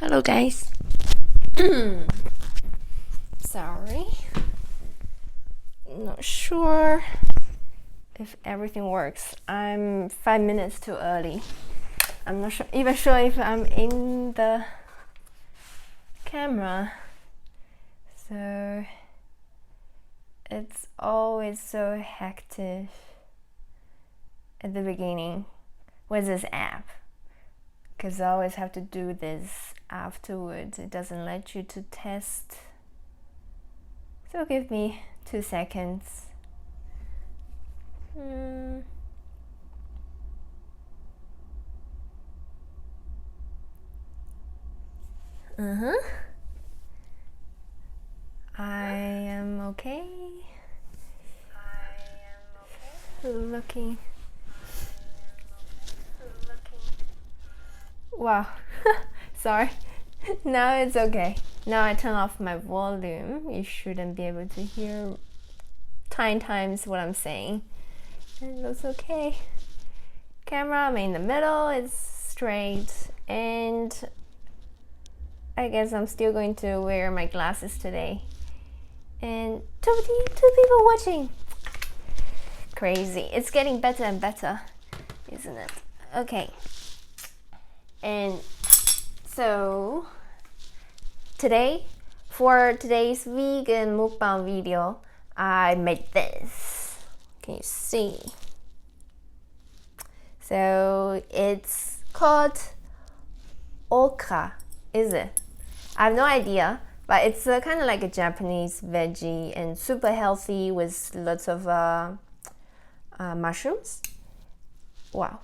Hello guys. Sorry. Not sure if everything works. I'm 5 minutes too early. I'm not even sure if I'm in the camera. So it's always so hectic at the beginning with this app, because I always have to do this afterwards. It doesn't let you to test. So give me 2 seconds. I am okay. Looking. Wow. Sorry. Now it's okay. Now I turn off my volume. You shouldn't be able to hear 10 times what I'm saying. It looks okay. Camera, I'm in the middle, it's straight, and I guess I'm still going to wear my glasses today. And two people watching. Crazy. It's getting better and better, isn't it? Okay. And so today, for today's vegan mukbang video, I made this. Can you see? So it's called okra, is it? I have no idea, but it's kind of like a Japanese veggie and super healthy with lots of mushrooms. Wow.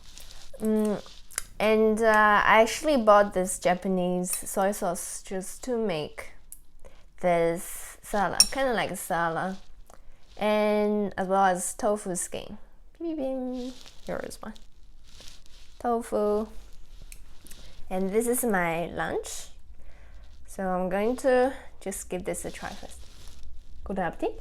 And I actually bought this Japanese soy sauce just to make this salad, kind of like a salad, and as well as tofu skin. Here is one. Tofu. And this is my lunch. So I'm going to just give this a try first. Good appetite.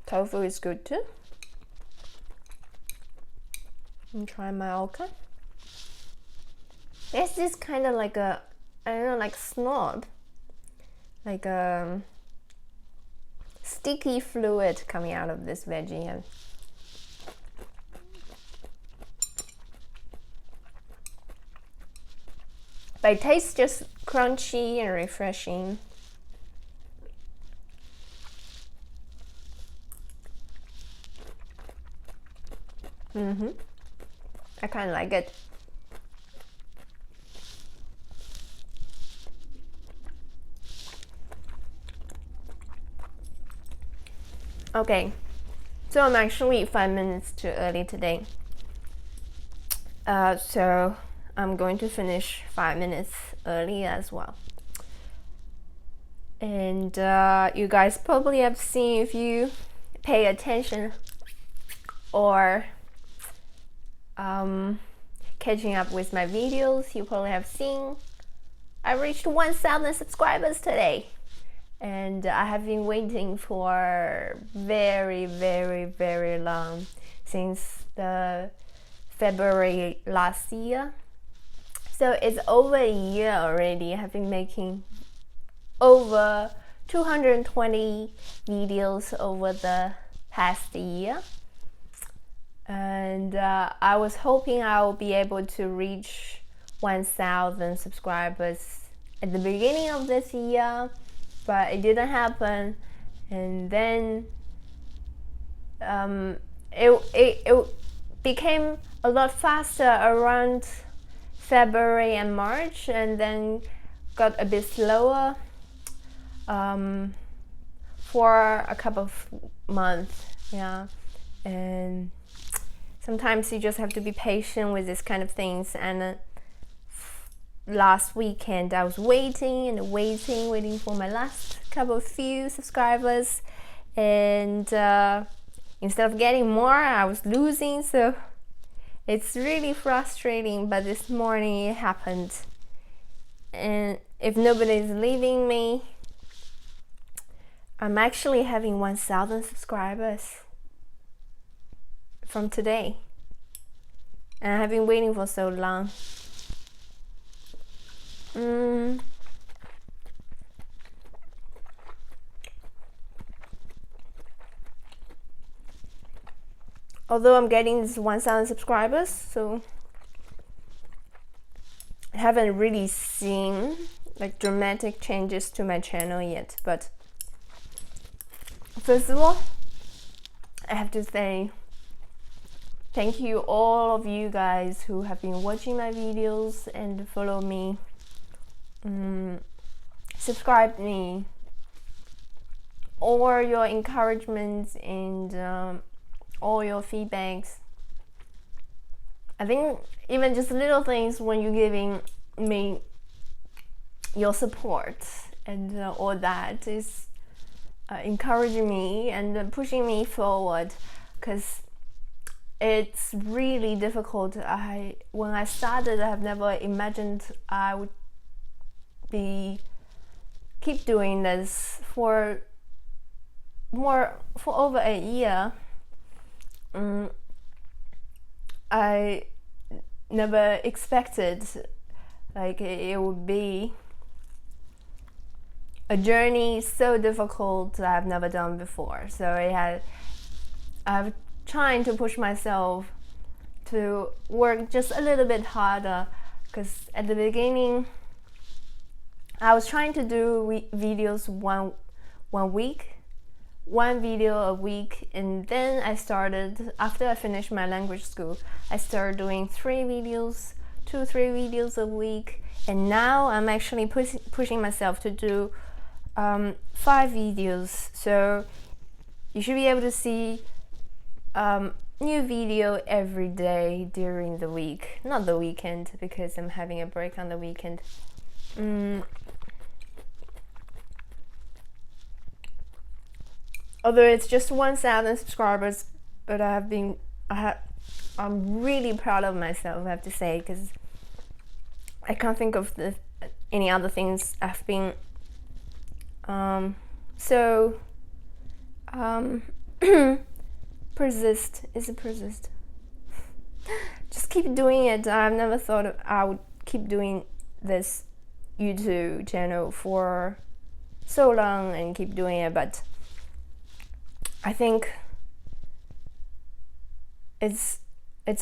Tofu is good too. And try my okra. It's just kind of like a, I don't know, like snob, like a sticky fluid coming out of this veggie. But it tastes just crunchy and refreshing. I kind of like it. Okay, so I'm actually 5 minutes too early today. So I'm going to finish 5 minutes early as well. And you guys probably have seen, if you pay attention or catching up with my videos, you probably have seen I reached 1,000 subscribers today. And I have been waiting for very, very, very long, since the February last year. So it's over a year already. I have been making over 220 videos over the past year. And I was hoping I will be able to reach 1,000 subscribers at the beginning of this year, but it didn't happen. And then it became a lot faster around February and March, and then got a bit slower for a couple of months. And sometimes you just have to be patient with this kind of things. And last weekend I was waiting for my last few subscribers, and instead of getting more, I was losing. So it's really frustrating, but this morning it happened. And if nobody's leaving me, I'm actually having 1,000 subscribers from today, and I've been waiting for so long. Although I'm getting this 1,000 subscribers, so I haven't really seen like dramatic changes to my channel yet. But first of all, I have to say thank you all of you guys who have been watching my videos and follow me, subscribe me, all your encouragements and all your feedbacks. I think even just little things when you're giving me your support and all that is encouraging me and pushing me forward, because it's really difficult. When I started, I have never imagined I would keep doing this for over a year. I never expected like it would be a journey so difficult I've never done before. So I've trying to push myself to work just a little bit harder, because at the beginning I was trying to do videos one video a week, and then I started, after I finished my language school, I started doing 3 videos a week, and now I'm actually pushing myself to do 5 videos. So you should be able to see new video every day during the week, not the weekend, because I'm having a break on the weekend. Although it's just 1,000 subscribers, but I'm really proud of myself, I have to say, because I can't think of any other things I've been persist. Just keep doing it. I've never thought I would keep doing this YouTube channel for so long and keep doing it, but I think it's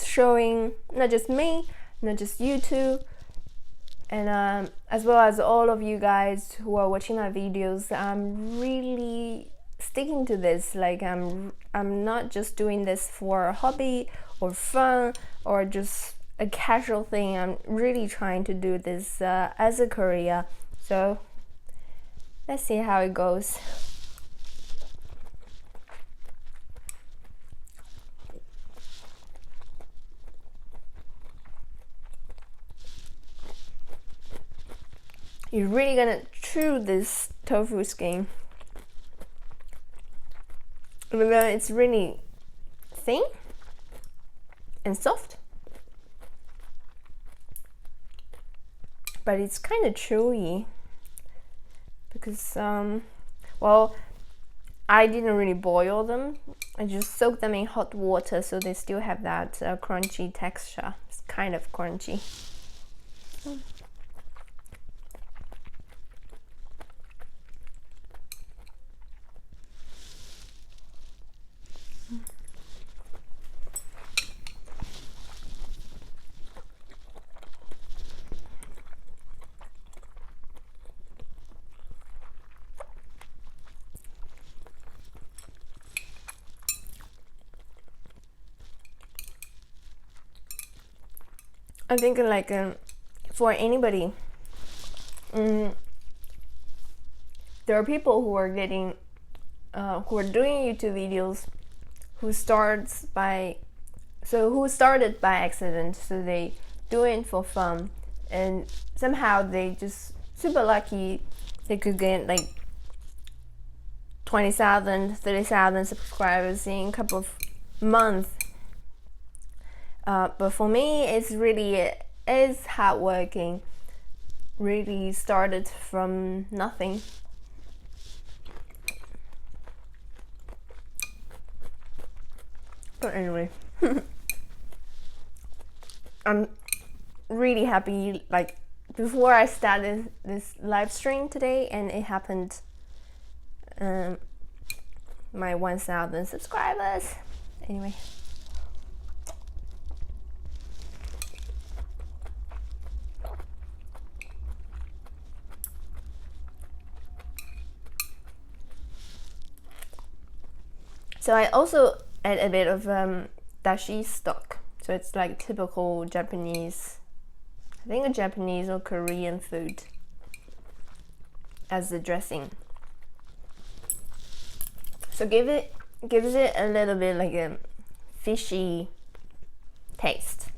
showing not just me, not just YouTube, and as well as all of you guys who are watching my videos. I'm really sticking to this. Like I'm not just doing this for a hobby or fun or just a casual thing. I'm really trying to do this as a career. So let's see how it goes. You're really gonna chew this tofu skin. Even though it's really thin and soft, but it's kind of chewy because well, I didn't really boil them. I just soaked them in hot water, so they still have that crunchy texture. It's kind of crunchy. I think like for anybody, there are people who are getting who are doing YouTube videos who started by accident, so they do it for fun, and somehow they just super lucky they could get like 20,000, 30,000 subscribers in a couple of months. But for me, it's hardworking. Really started from nothing. So anyway, I'm really happy. Like before I started this live stream today, and it happened. My 1,000 subscribers. Anyway. So I also add a bit of dashi stock. So it's like typical Japanese, I think a Japanese or Korean food as the dressing. So gives it a little bit like a fishy taste.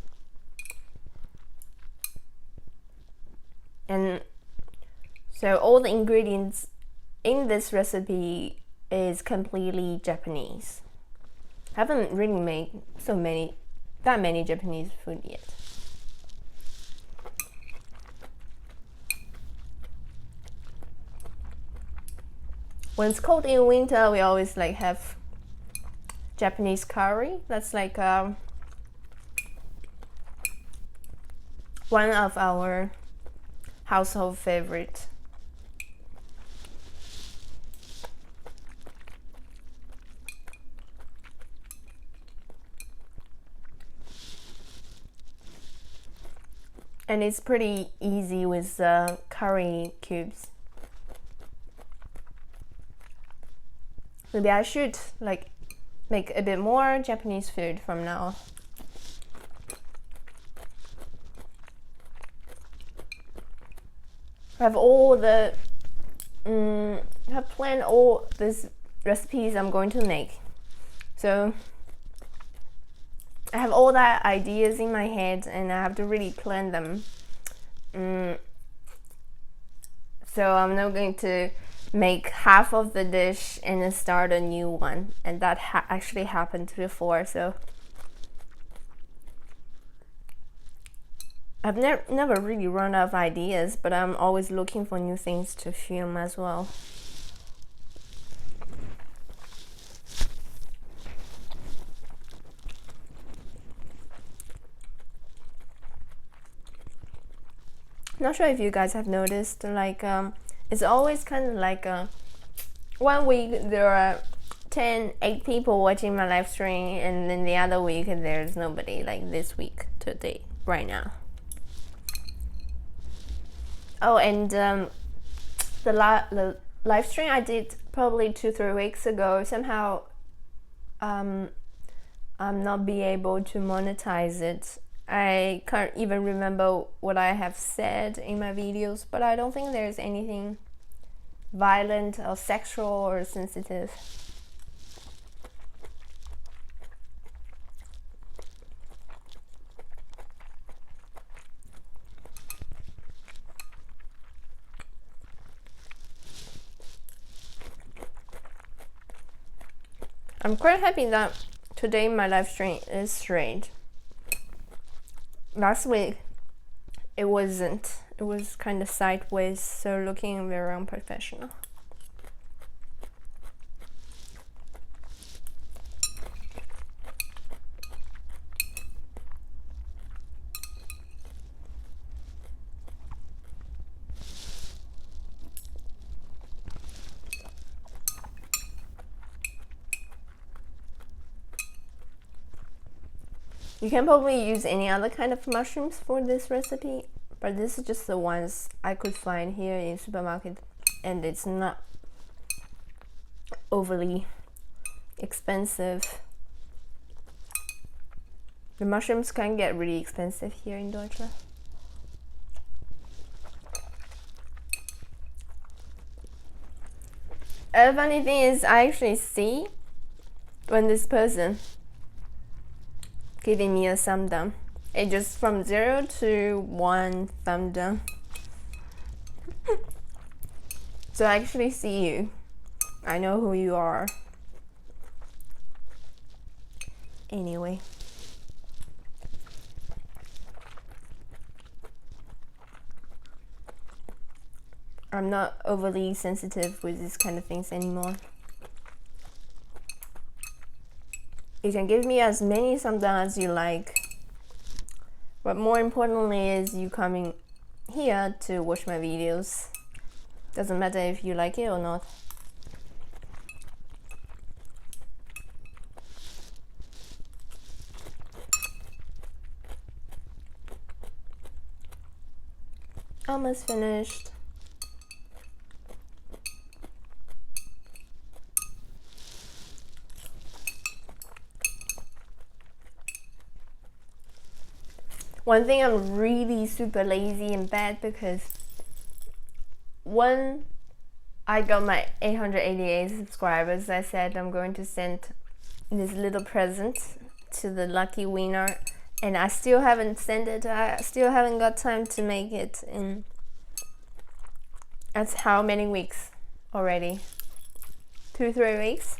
And so all the ingredients in this recipe is completely Japanese. I haven't really made that many Japanese food yet. When it's cold in winter, we always like have Japanese curry. That's like one of our household favorite. And it's pretty easy with curry cubes. Maybe I should like make a bit more Japanese food from now. I have all the have planned all these recipes I'm going to make. So I have all that ideas in my head and I have to really plan them. So I'm not going to make half of the dish and then start a new one, and that actually happened before. So I've never really run out of ideas, but I'm always looking for new things to film as well. Not sure if you guys have noticed, like it's always kind of like 1 week there are 8 people watching my live stream, and then the other week there's nobody, like this week today right now. Oh, and the live stream I did probably 2-3 weeks ago, somehow I'm not be able to monetize it. I can't even remember what I have said in my videos, but I don't think there's anything violent or sexual or sensitive. I'm quite happy that today my live stream is straight. Last week it wasn't. It was kind of sideways, so looking very unprofessional. You can probably use any other kind of mushrooms for this recipe, but this is just the ones I could find here in supermarket, and it's not overly expensive. The mushrooms can get really expensive here in Deutschland. The funny thing is, I actually see when this person giving me a thumb down. It just from 0 to 1 thumb down. So I actually see you. I know who you are. Anyway. I'm not overly sensitive with these kind of things anymore. You can give me as many thumbs as you like, but more importantly is you coming here to watch my videos. Doesn't matter if you like it or not. Almost finished. One thing, I'm really super lazy and bad because when I got my 888 subscribers, I said I'm going to send this little present to the lucky winner, and I still haven't sent it. I still haven't got time to make it in. That's how many weeks already? 2-3 weeks.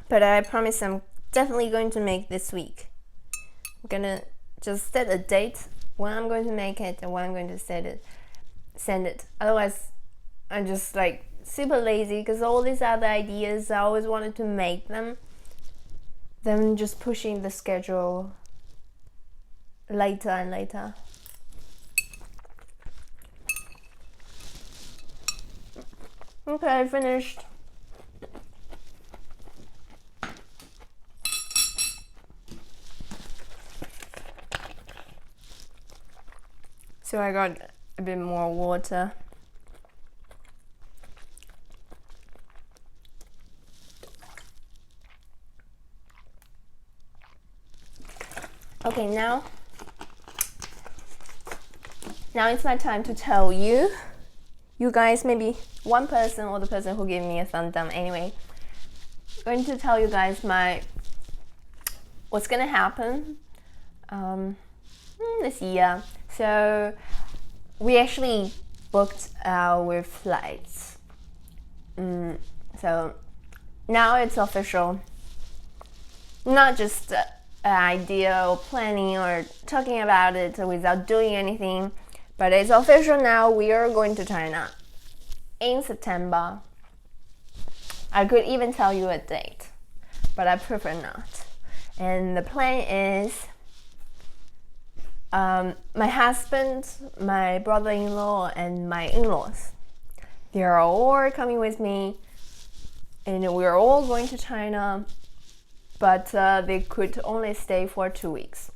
But I promise I'm definitely going to make this week. I'm gonna just set a date when I'm going to make it and when I'm going to send it. Otherwise, I'm just like super lazy because all these other ideas I always wanted to make them. Then just pushing the schedule later and later. Okay, finished. So I got a bit more water. Okay, now it's my time to tell you guys, maybe one person or the person who gave me a thumbs down. Anyway, I'm going to tell you guys what's gonna happen this year. So we actually booked our flights. So now it's official. Not just an idea or planning or talking about it without doing anything, but it's official now. We are going to China in September. I could even tell you a date, but I prefer not. And the plan is my husband, my brother-in-law, and my in-laws, they are all coming with me, and we're all going to China, but they could only stay for 2 weeks.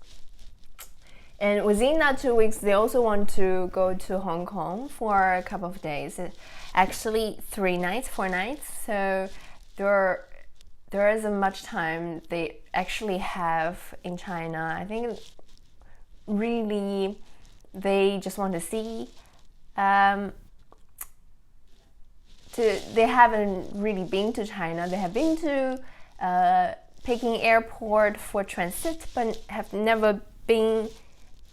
And within that 2 weeks, they also want to go to Hong Kong for a couple of days. Actually, 3 nights, 4 nights. So there isn't much time they actually have in China. I think really they just want to see. They haven't really been to China. They have been to Peking Airport for transit, but have never been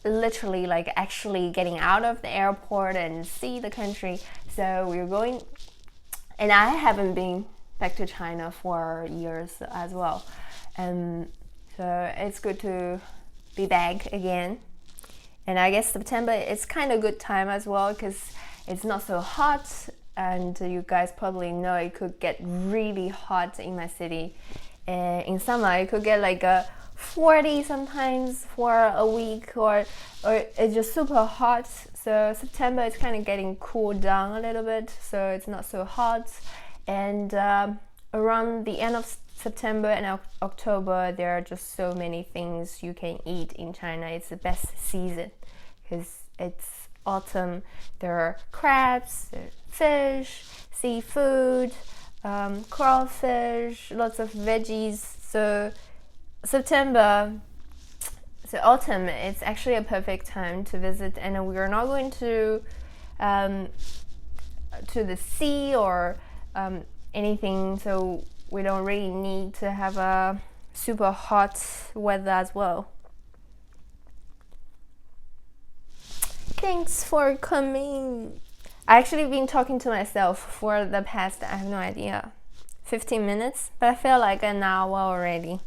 literally like actually getting out of the airport and see the country. So we're going, and I haven't been back to China for years as well, and so it's good to be back again. And I guess September is kind of good time as well because it's not so hot, and you guys probably know it could get really hot in my city. In summer it could get like a 40 sometimes for a week, or it's just super hot. So September is kind of getting cooled down a little bit, so it's not so hot. And around the end of September and October, there are just so many things you can eat in China. It's the best season because it's autumn. There are crabs, fish, seafood, crawfish, lots of veggies. So September, so autumn, it's actually a perfect time to visit. And we're not going to the sea or anything, so we don't really need to have a super hot weather as well. Thanks for coming. I actually been talking to myself for the past, I have no idea, 15 minutes, but I feel like an hour already.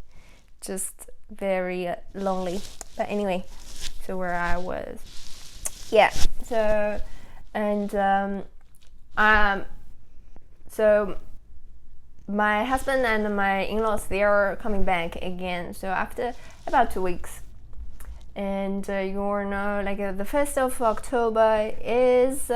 Just very lonely. But anyway, so where I was, yeah. So and so my husband and my in-laws, they are coming back again. So after about 2 weeks. And you know, like the 1st of October is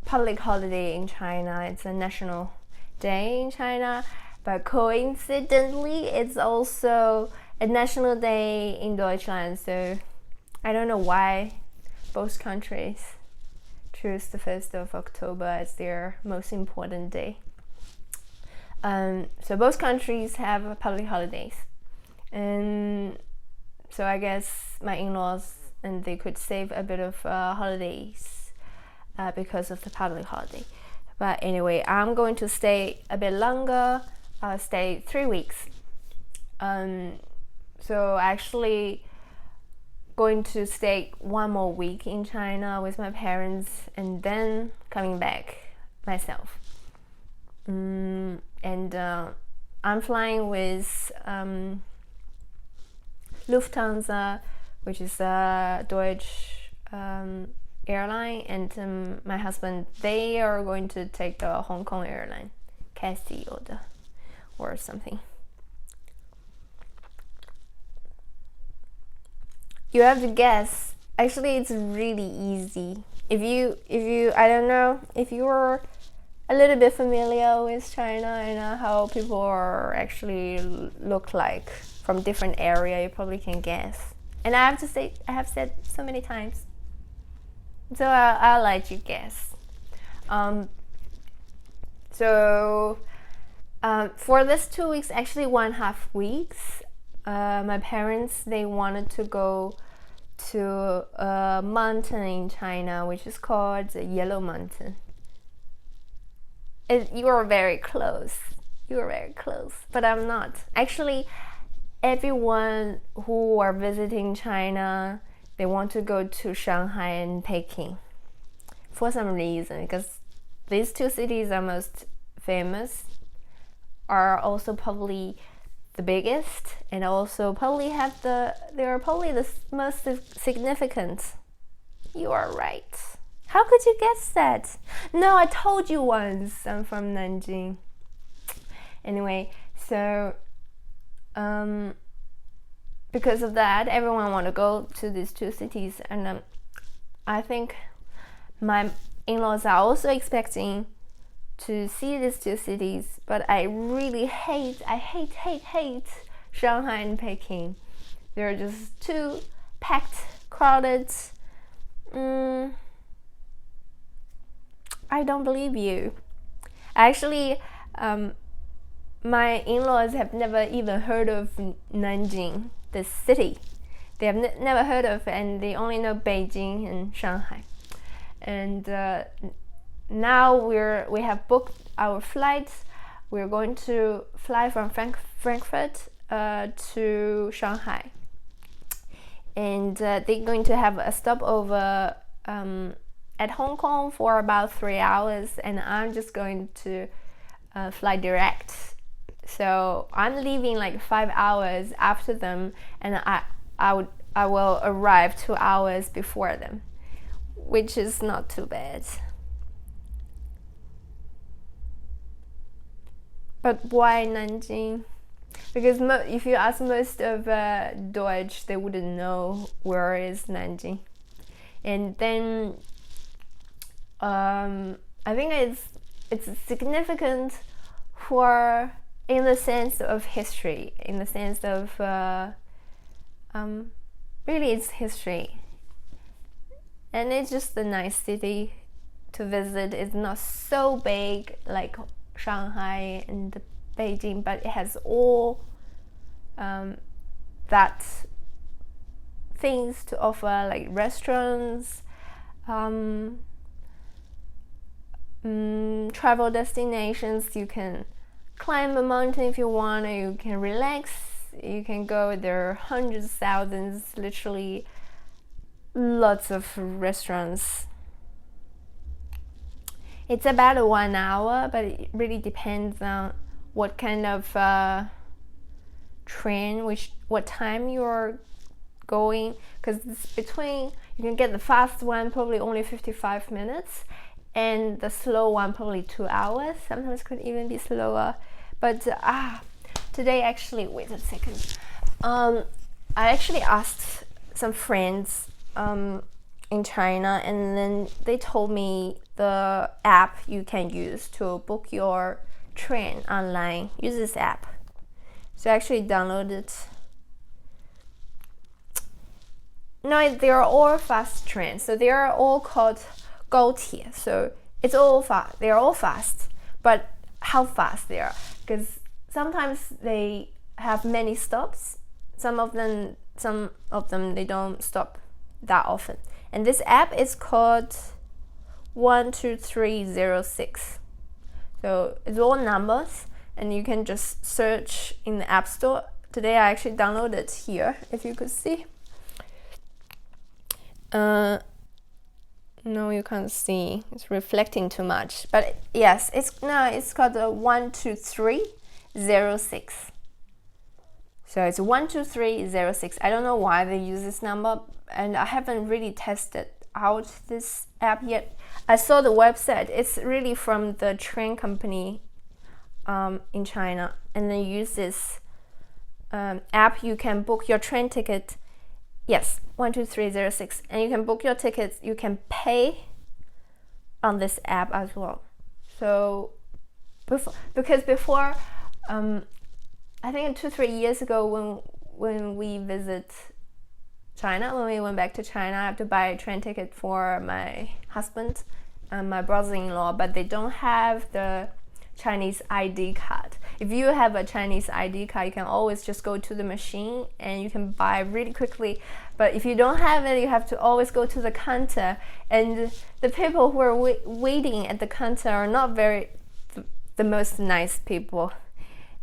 public holiday in China. It's a national day in China, but coincidentally it's also a national day in Deutschland. So I don't know why both countries choose the 1st of October as their most important day. So both countries have public holidays, and so I guess my in-laws, and they could save a bit of holidays because of the public holiday. But anyway, I'm going to stay a bit longer. I'll stay 3 weeks. So actually going to stay 1 more week in China with my parents, and then coming back myself. And I'm flying with Lufthansa, which is a Deutsch airline, and my husband, they are going to take the Hong Kong airline, Cathay or something. You have to guess. Actually, it's really easy. If you I don't know if you're a little bit familiar with China and how people are actually look like from different area, you probably can guess. And I have to say, I have said so many times, so I'll let you guess. For this 2 weeks, actually 1.5 weeks, my parents, they wanted to go to a mountain in China which is called the Yellow Mountain. You are very close. You are very close, but I'm not. Actually, everyone who are visiting China, they want to go to Shanghai and Peking for some reason, because these two cities are most famous, are also probably the biggest, and also probably they are probably the most significant. You are right. How could you guess that? No, I told you once I'm from Nanjing. Anyway, so because of that, everyone want to go to these two cities, and I think my in-laws are also expecting to see these two cities, but I really hate Shanghai and Peking. They're just too packed, crowded. I don't believe you. Actually, my in-laws have never even heard of Nanjing, the city. They have never heard of, and they only know Beijing and Shanghai. And now we have booked our flights. We're going to fly from Frankfurt to Shanghai, and they're going to have a stopover at Hong Kong for about 3 hours, and I'm just going to fly direct. So I'm leaving like 5 hours after them, and I will arrive 2 hours before them, which is not too bad. But why Nanjing? Because if you ask most of Deutsch, they wouldn't know where is Nanjing. And then I think it's significant for, in the sense of history, in the sense of really it's history, and it's just a nice city to visit. It's not so big like Shanghai and Beijing, but it has all that things to offer, like restaurants, travel destinations. You can climb a mountain if you want, or you can relax, you can go. There are hundreds, thousands, literally lots of restaurants. It's about 1 hour, but it really depends on what kind of train, what time you're going, because it's between, you can get the fast one, probably only 55 minutes, and the slow one probably 2 hours. Sometimes could even be slower. But today actually, wait a second. I actually asked some friends in China, and then they told me the app you can use to book your train online. Use this app. So I actually downloaded it. No, they are all fast trains. So they are all called 高铁. So it's all fast. They are all fast. But how fast they are? Because sometimes they have many stops. Some of them they don't stop that often. And this app is called 12306. So it's all numbers, and you can just search in the App Store. Today I actually downloaded it here, if you could see. No, you can't see. It's reflecting too much. But yes, it's called 12306. So it's 12306. I don't know why they use this number, and I haven't really tested out this app yet. I saw the website. It's really from the train company in China, and they use this app. You can book your train ticket. Yes, 12306, and you can book your tickets. You can pay on this app as well. So before I think 2-3 years ago, when we visit China, when we went back to China, I have to buy a train ticket for my husband and my brother-in-law, but they don't have the Chinese ID card. If you have a Chinese ID card, you can always just go to the machine and you can buy really quickly. But if you don't have it, you have to always go to the counter, and the people who are waiting at the counter are not the most nice people,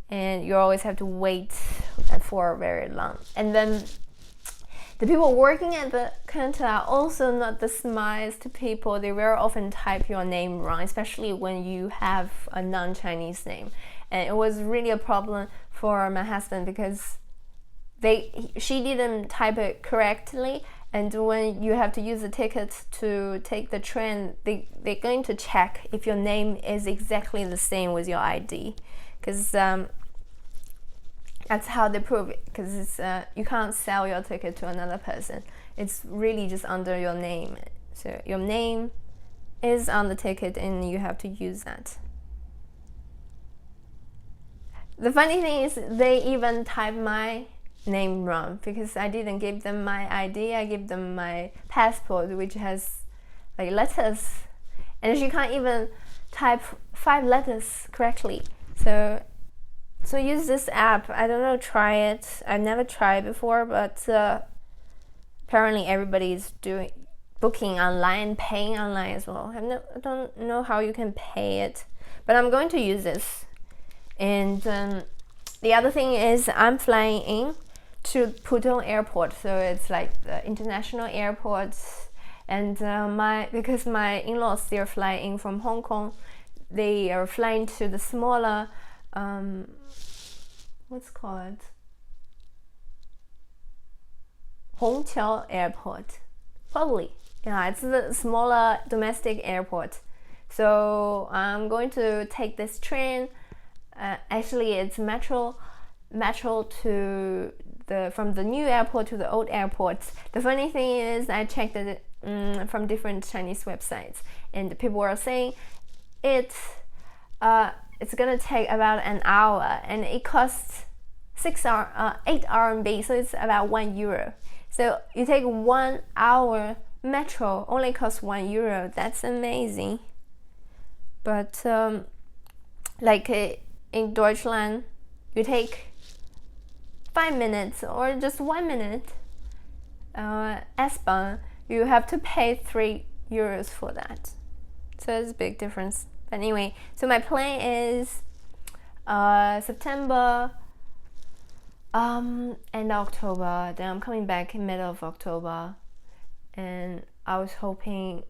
and you always have to wait for very long. And then the people working at the counter are also not the smartest people. They very often type your name wrong, especially when you have a non-Chinese name. And it was really a problem for my husband because she didn't type it correctly. And when you have to use the ticket to take the train, they're going to check if your name is exactly the same with your ID. Because that's how they prove it, because you can't sell your ticket to another person. It's really just under your name. So your name is on the ticket and you have to use that. The funny thing is they even type my name wrong because I didn't give them my ID. I gave them my passport, which has like letters, and she can't even type 5 letters correctly. So use this app. I don't know, try it. I've never tried before, but apparently everybody's booking online, paying online as well. I don't know how you can pay it, but I'm going to use this. And the other thing is I'm flying in to Pudong Airport, so it's like the international airport. And because my in-laws, they're flying in from Hong Kong, they are flying to the smaller what's called Hongqiao Airport, probably. Yeah, it's the smaller domestic airport. So I'm going to take this train. Actually, it's metro to from the new airport to the old airport. The funny thing is, I checked it from different Chinese websites, and people are saying it's gonna take about an hour, and it costs 8 RMB, so it's about €1. So you take 1 hour metro, only costs €1. That's amazing. But like in Deutschland, you take 5 minutes or just 1 minute. S-Bahn, you have to pay €3 for that. So it's a big difference. But anyway, so my plan is September and October. Then I'm coming back in middle of October, and I was hoping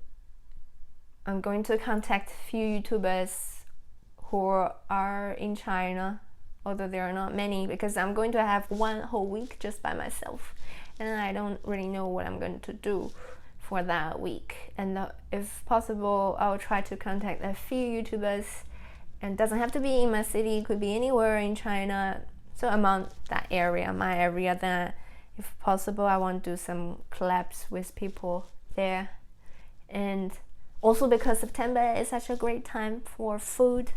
I'm going to contact a few YouTubers who are in China, although there are not many, because I'm going to have 1 whole week just by myself, and I don't really know what I'm going to do for that week. And if possible, I'll try to contact a few YouTubers, and it doesn't have to be in my city, it could be anywhere in China. So among that area, my area, then if possible, I want to do some collabs with people there. And also because September is such a great time for food,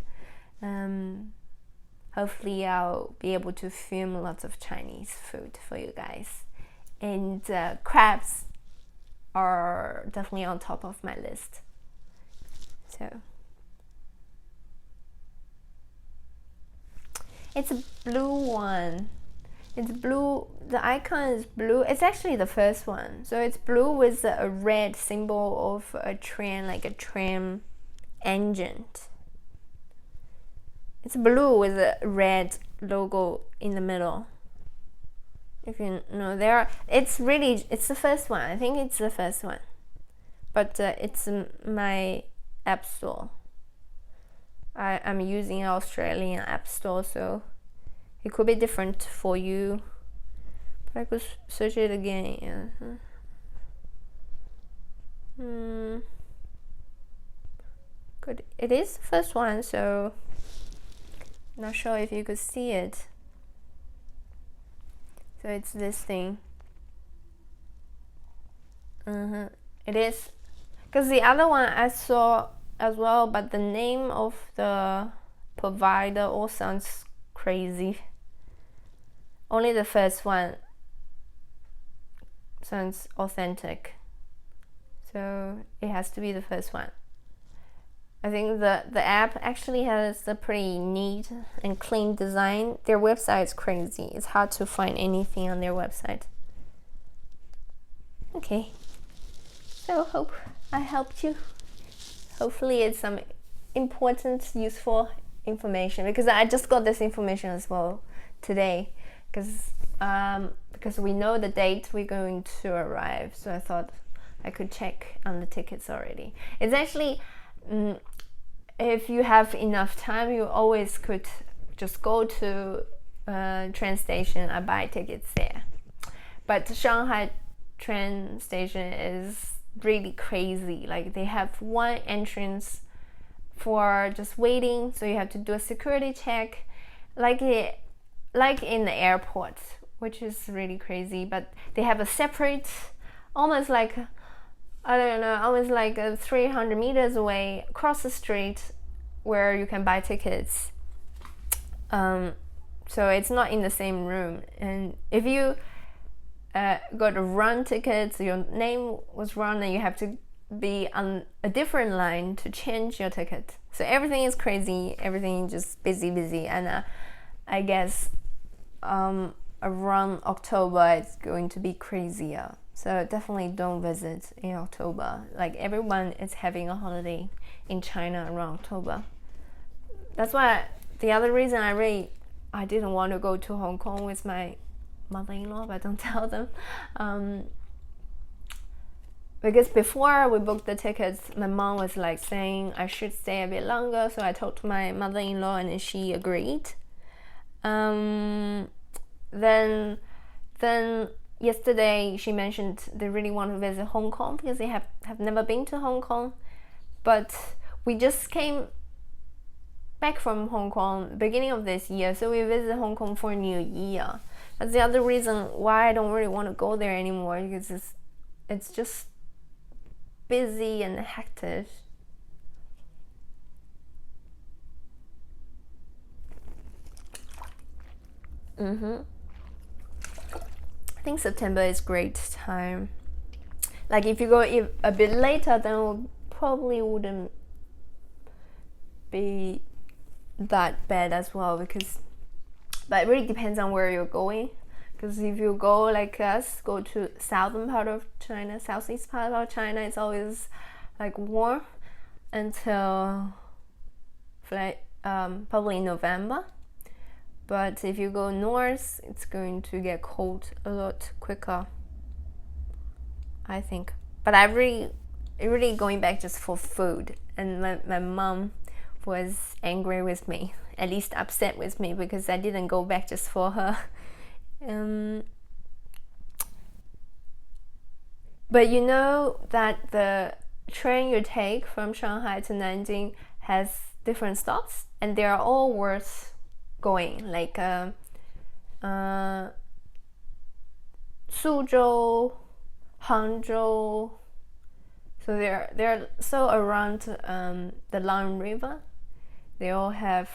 hopefully I'll be able to film lots of Chinese food for you guys. And crabs are definitely on top of my list. So it's a blue one. It's blue. The icon is blue. It's actually the first one. So it's blue with a red symbol of a train, like a tram engine. It's blue with a red logo in the middle. You can know there. It's the first one. I think it's the first one, but it's my app store. I'm using Australian app store, so it could be different for you. But I could search it again. Good. It is the first one, so not sure if you could see it. So it's this thing. It is, because the other one I saw as well, but the name of the provider all sounds crazy. Only the first one sounds authentic, so it has to be the first one. I think the app actually has a pretty neat and clean design. Their website is crazy. It's hard to find anything on their website. Okay, so hope I helped you. Hopefully it's some important, useful information, because I just got this information as well today, because we know the date we're going to arrive, so I thought I could check on the tickets already. It's actually, if you have enough time, you always could just go to train station and buy tickets there. But Shanghai train station is really crazy. Like, they have one entrance for just waiting, so you have to do a security check, like in the airport, which is really crazy. But they have a separate, almost like, I don't know, almost like 300 meters away, across the street, where you can buy tickets. So it's not in the same room. And if you got a run tickets, your name was run, and you have to be on a different line to change your ticket. So everything is crazy, everything just busy. And I guess around October it's going to be crazier. So definitely don't visit in October. Like, everyone is having a holiday in China around October. That's why the other reason I didn't want to go to Hong Kong with my mother-in-law, but don't tell them. Because before we booked the tickets, my mom was like saying I should stay a bit longer, so I told my mother-in-law and she agreed. Then yesterday she mentioned they really want to visit Hong Kong because they have never been to Hong Kong. But we just came back from Hong Kong beginning of this year, so we visit Hong Kong for New Year. That's the other reason why I don't really want to go there anymore, because it's just busy and hectic. I think September is great time. Like, if you go a bit later, then it probably wouldn't be that bad as well, but it really depends on where you're going. Because if you go like us, go to southern part of China, southeast part of China, it's always like warm until probably November. But if you go north, it's going to get cold a lot quicker, I think. But I really going back just for food. And my mom was angry with me, at least upset with me, because I didn't go back just for her. But you know that the train you take from Shanghai to Nanjing has different stops, and they are all worth going. Like Suzhou, Hangzhou. So they're so around the Lang River. They all have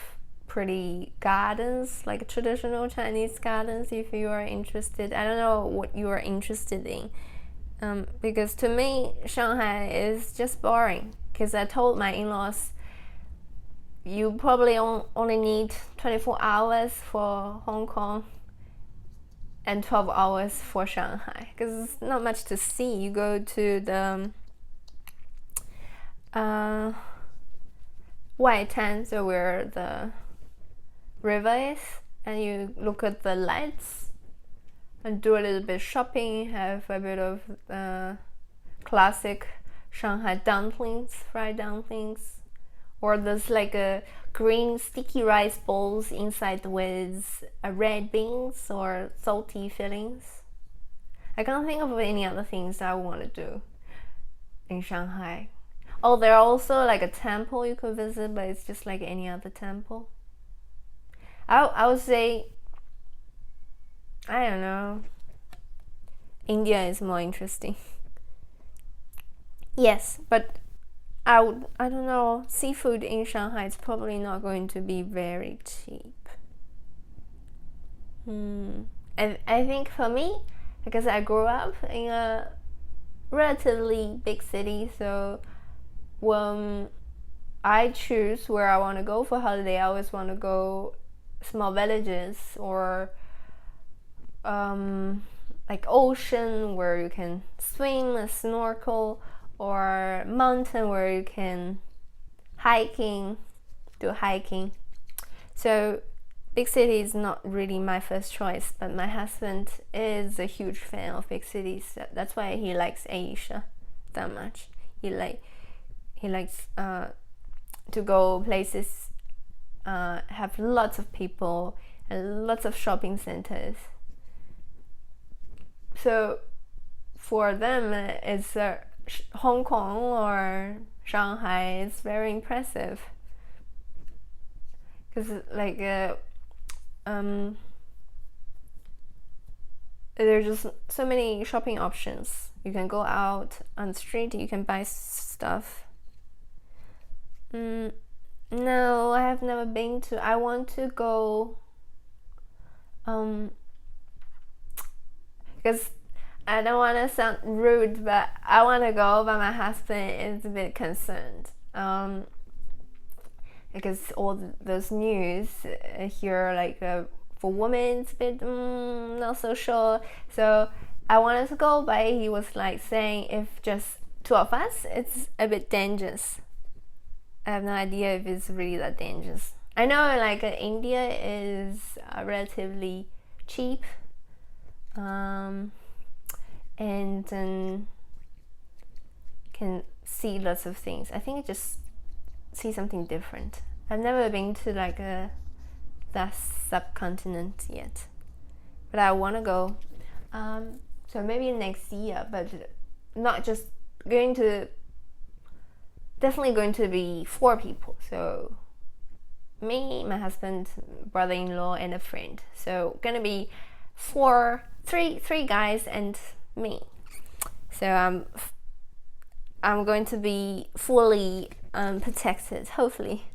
pretty gardens, like traditional Chinese gardens. If you are interested, I don't know what you are interested in, because to me Shanghai is just boring. Because I told my in-laws, you probably only need 24 hours for Hong Kong and 12 hours for Shanghai, because it's not much to see. You go to the Waitan, so where the river is, and you look at the lights and do a little bit shopping, have a bit of classic Shanghai dumplings, fried dumplings, or there's like a green sticky rice bowls inside with red beans or salty fillings. I can't think of any other things I want to do in Shanghai. Oh, there are also like a temple you could visit, but it's just like any other temple. I would say, I don't know, India is more interesting. Yes, but I don't know, seafood in Shanghai is probably not going to be very cheap. And I think for me, because I grew up in a relatively big city, so when I choose where I want to go for holiday, I always want to go small villages or like ocean where you can swim and snorkel, or mountain where you can do hiking. So big city is not really my first choice, but my husband is a huge fan of big cities. That's why he likes Asia that much. He likes to go places have lots of people and lots of shopping centers. So for them, it's Hong Kong or Shanghai is very impressive, because like there's just so many shopping options. You can go out on the street, you can buy stuff. No, I have never been to. I want to go because I don't want to sound rude, but I want to go, but my husband is a bit concerned because all those news here, like for women, it's a bit not so sure. So I wanted to go, but he was like saying if just two of us, it's a bit dangerous. I have no idea if it's really that dangerous. I know like India is relatively cheap, and can see lots of things. I think just see something different. I've never been to like that subcontinent yet, but I want to go. So maybe next year, but not just going to. Definitely going to be 4 people. So me, my husband, brother-in-law, and a friend. So gonna be three guys and me. So I'm going to be fully protected, hopefully.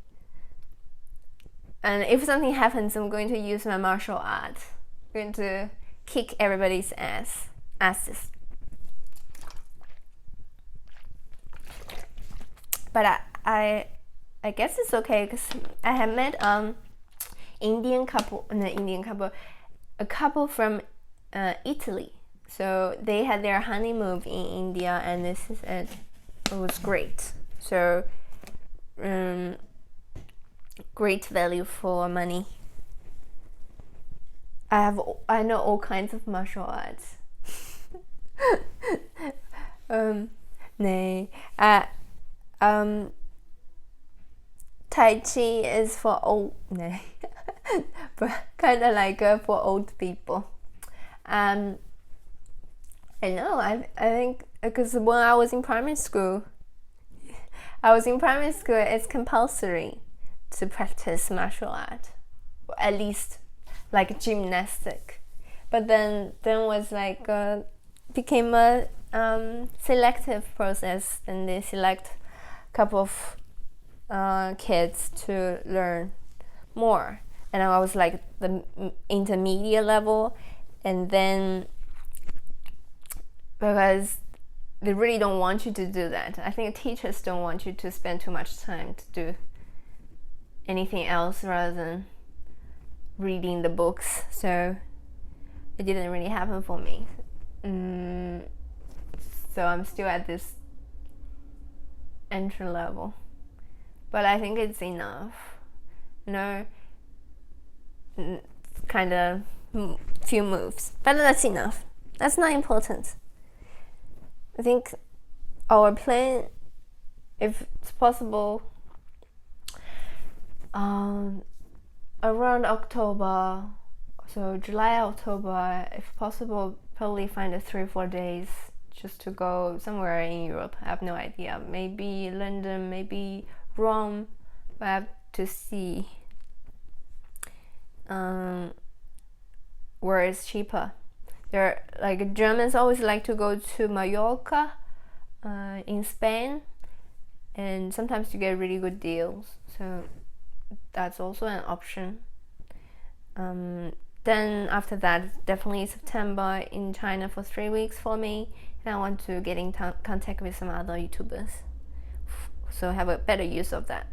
And if something happens, I'm going to use my martial art. I'm going to kick everybody's asses. But I guess it's okay, because I have met a couple from Italy. So they had their honeymoon in India, and it was great. So great value for money. I know all kinds of martial arts. Tai Chi is for old, but kind of like for old people. I know. I think because when I was in primary school, it's compulsory to practice martial art, at least like gymnastic. But then was like became a selective process, and they select a couple of kids to learn more, and I was like the intermediate level, and then because they really don't want you to do that. I think teachers don't want you to spend too much time to do anything else rather than reading the books, so it didn't really happen for me. So I'm still at this entry level, but I think it's enough. Kind of few moves, but that's enough. That's not important. I think our plan, if it's possible, around October, so July, October, if possible, probably find 3 or 4 days just to go somewhere in Europe. I have no idea. Maybe London, maybe Rome, but I have to see where it's cheaper. There, like Germans always like to go to Mallorca in Spain, and sometimes you get really good deals, so that's also an option. Then after that, definitely September in China for 3 weeks for me, and I want to get in contact with some other YouTubers, so have a better use of that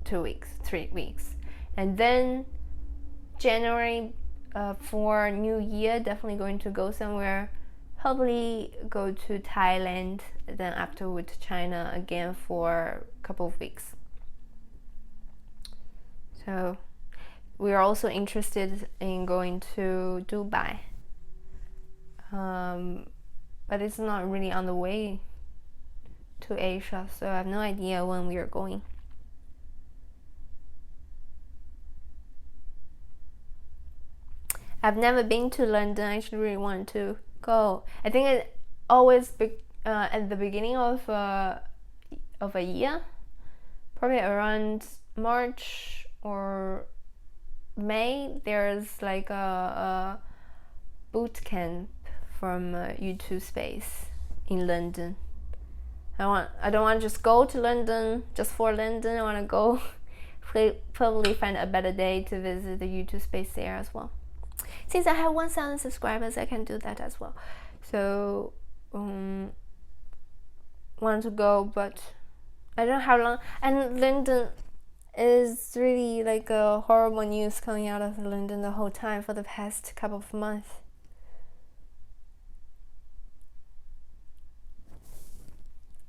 2 weeks, 3 weeks. And then January, for New Year, definitely going to go somewhere, probably go to Thailand, then afterwards China again for a couple of weeks. So we are also interested in going to Dubai, but it's not really on the way to Asia, so I have no idea when we are going. I've never been to London. I actually really want to go. I think it always at the beginning of a year, probably around March or May, there's like a boot camp from YouTube Space in London. I don't want to just go to London just for London. I want to go probably find a better day to visit the YouTube Space there as well. Since I have 1,000 subscribers, I can do that as well. So want to go, but I don't know how long. And London is really like a horrible news coming out of London the whole time for the past couple of months.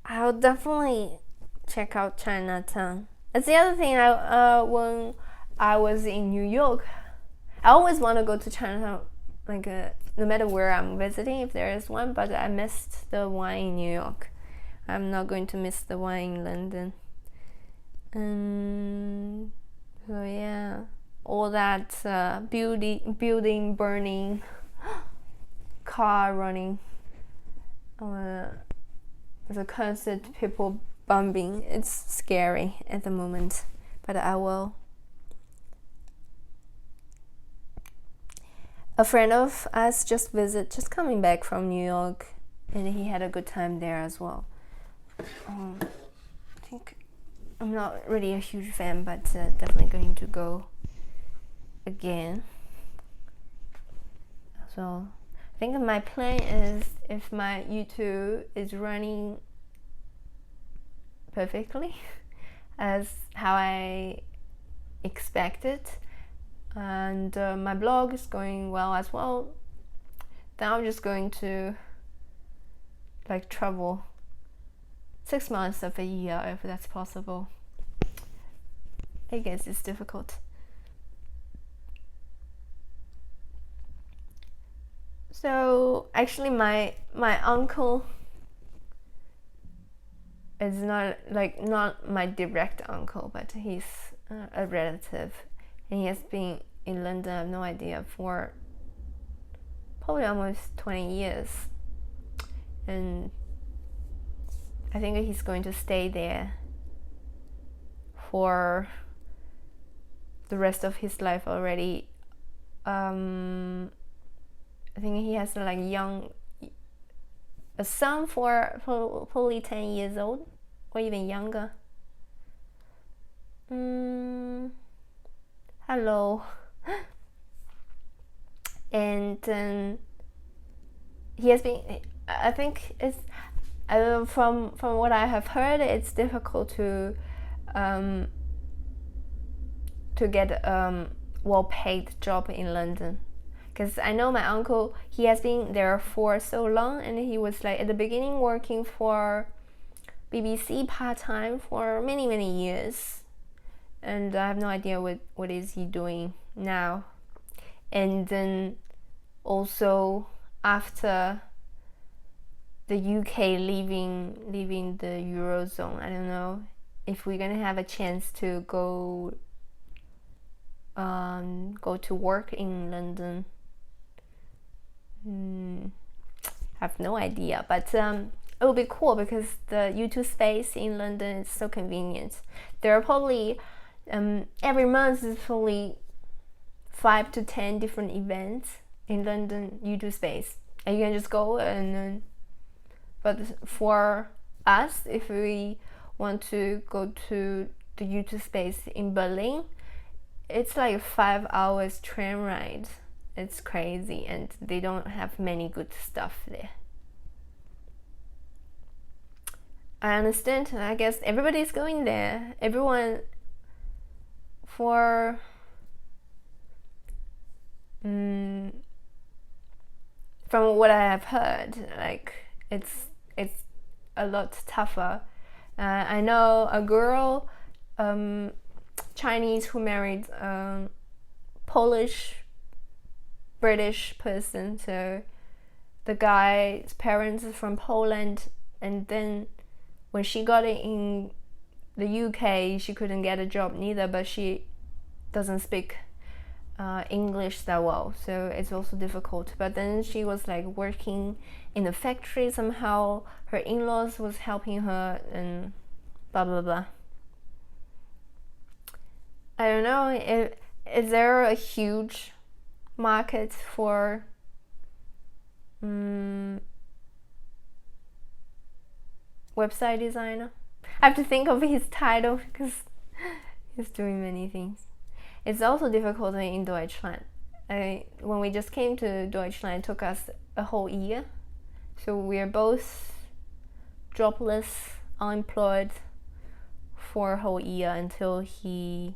I'll definitely check out Chinatown. That's the other thing. When I was in New York, I always want to go to Chinatown, like no matter where I'm visiting, if there is one. But I missed the one in New York. I'm not going to miss the one in London. So yeah, all that building burning, car running, the constant people bumping. It's scary at the moment, but I will. A friend of us just coming back from New York, and he had a good time there as well. I think I'm not really a huge fan, but definitely going to go again. So I think my plan is, if my YouTube is running perfectly as how I expected, and my blog is going well as well, then I'm just going to like travel 6 months of a year, if that's possible. I guess it's difficult. So actually my uncle is not my direct uncle, but he's a relative, and he has been in London, I have no idea, for probably almost 20 years. And I think he's going to stay there for the rest of his life already. I think he has like a son for probably 10 years old or even younger. Hello. And he has been, I think it's from what I have heard, it's difficult to get a well-paid job in London, because I know my uncle, he has been there for so long, and he was like at the beginning working for BBC part-time for many years, and I have no idea what is he doing now. And then also after the UK leaving the Eurozone, I don't know if we're gonna have a chance to go to work in London. I have no idea, but it will be cool because the U2 space in London is so convenient. There are probably every month is probably 5 to 10 different events in London U2 space, and you can just go. And but for us, if we want to go to the U2 space in Berlin, it's like a 5 hours train ride. It's crazy, and they don't have many good stuff there. I understand. I guess everybody's going there. Everyone for from what I have heard, like it's a lot tougher. I know a girl, Chinese, who married Polish British person, so the guy's parents are from Poland, and then when she got it in the UK, she couldn't get a job neither, but she doesn't speak English that well, so it's also difficult. But then she was like working in a factory somehow, her in-laws was helping her, and blah blah blah. I don't know, is there a huge market for website designer? I have to think of his title because he's doing many things. It's also difficult in Deutschland. When we just came to Deutschland, it took us a whole year. So we're both jobless, unemployed for a whole year until he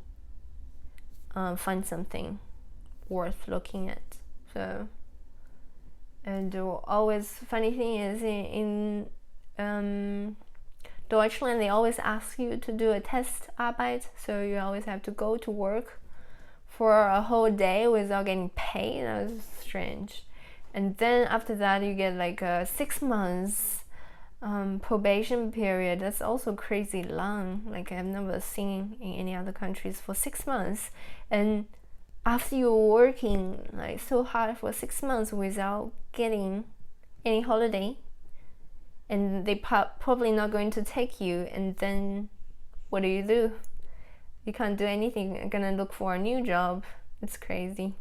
finds something worth looking at. So, and always funny thing is in Deutschland, they always ask you to do a Testarbeit, so you always have to go to work for a whole day without getting paid. That was strange. And then after that, you get like a 6 months probation period. That's also crazy long. Like I've never seen in any other countries for 6 months. And after you're working like so hard for 6 months without getting any holiday, and they probably not going to take you, and then what do? You can't do anything. You're gonna look for a new job. It's crazy.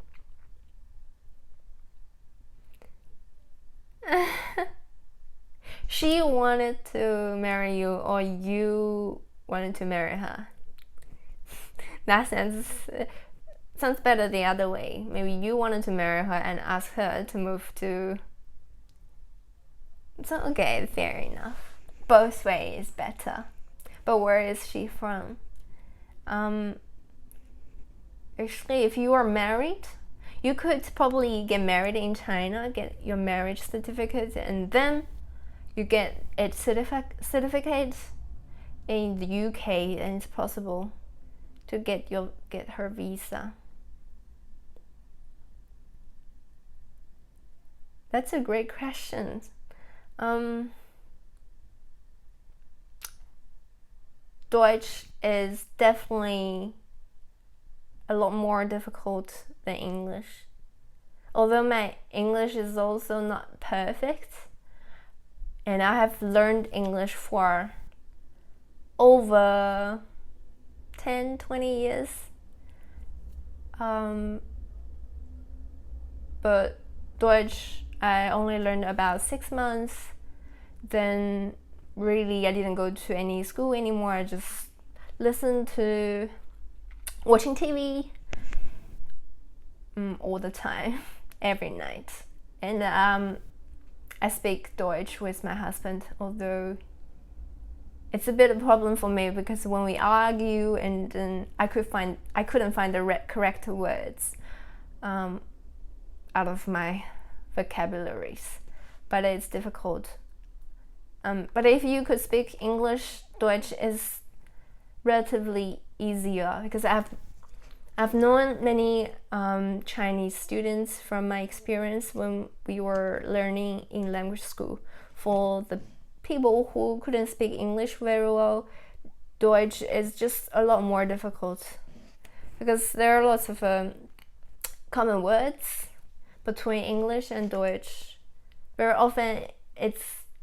She wanted to marry you, or you wanted to marry her? That sounds better the other way. Maybe you wanted to marry her and ask her to move to. So okay, fair enough. Both ways better. But where is she from? Actually, if you are married, you could probably get married in China, get your marriage certificate, and then you get its certificate in the UK, and it's possible to get her visa. That's a great question. Deutsch is definitely a lot more difficult than English. Although my English is also not perfect, and I have learned English for over 10-20 years. But Deutsch I only learned about 6 months. Then really I didn't go to any school anymore. I just listened to watching TV all the time, every night. And I speak Deutsch with my husband, although it's a bit of a problem for me because when we argue and then I couldn't find the correct words out of my vocabularies, but it's difficult. But if you could speak English, Deutsch is relatively easier because I've known many Chinese students from my experience when we were learning in language school. For the people who couldn't speak English very well, Deutsch is just a lot more difficult because there are lots of common words between English and Deutsch. Very often it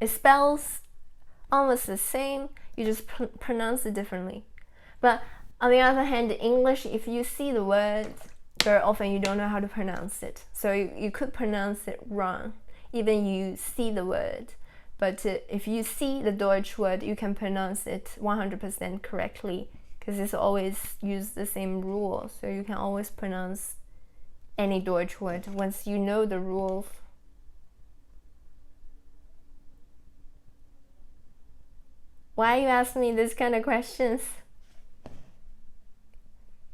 spells almost the same, you just pronounce it differently. But on the other hand, English, if you see the word, very often you don't know how to pronounce it. So you could pronounce it wrong, even you see the word. But if you see the Deutsch word, you can pronounce it 100% correctly because it's always used the same rule. So you can always pronounce any Deutsch word once you know the rules. Why you ask me this kind of questions?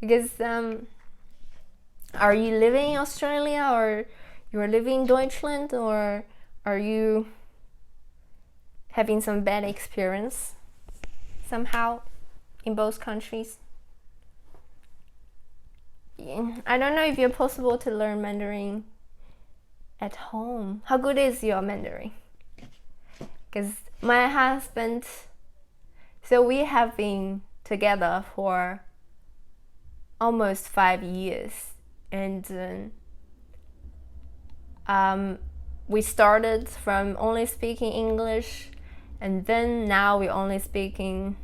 Because are you living in Australia or you're living in Deutschland, or are you having some bad experience somehow in both countries? I don't know if it's possible to learn Mandarin at home. How good is your Mandarin? Because my husband, so we have been together for almost 5 years, and we started from only speaking English, and then now we're only speaking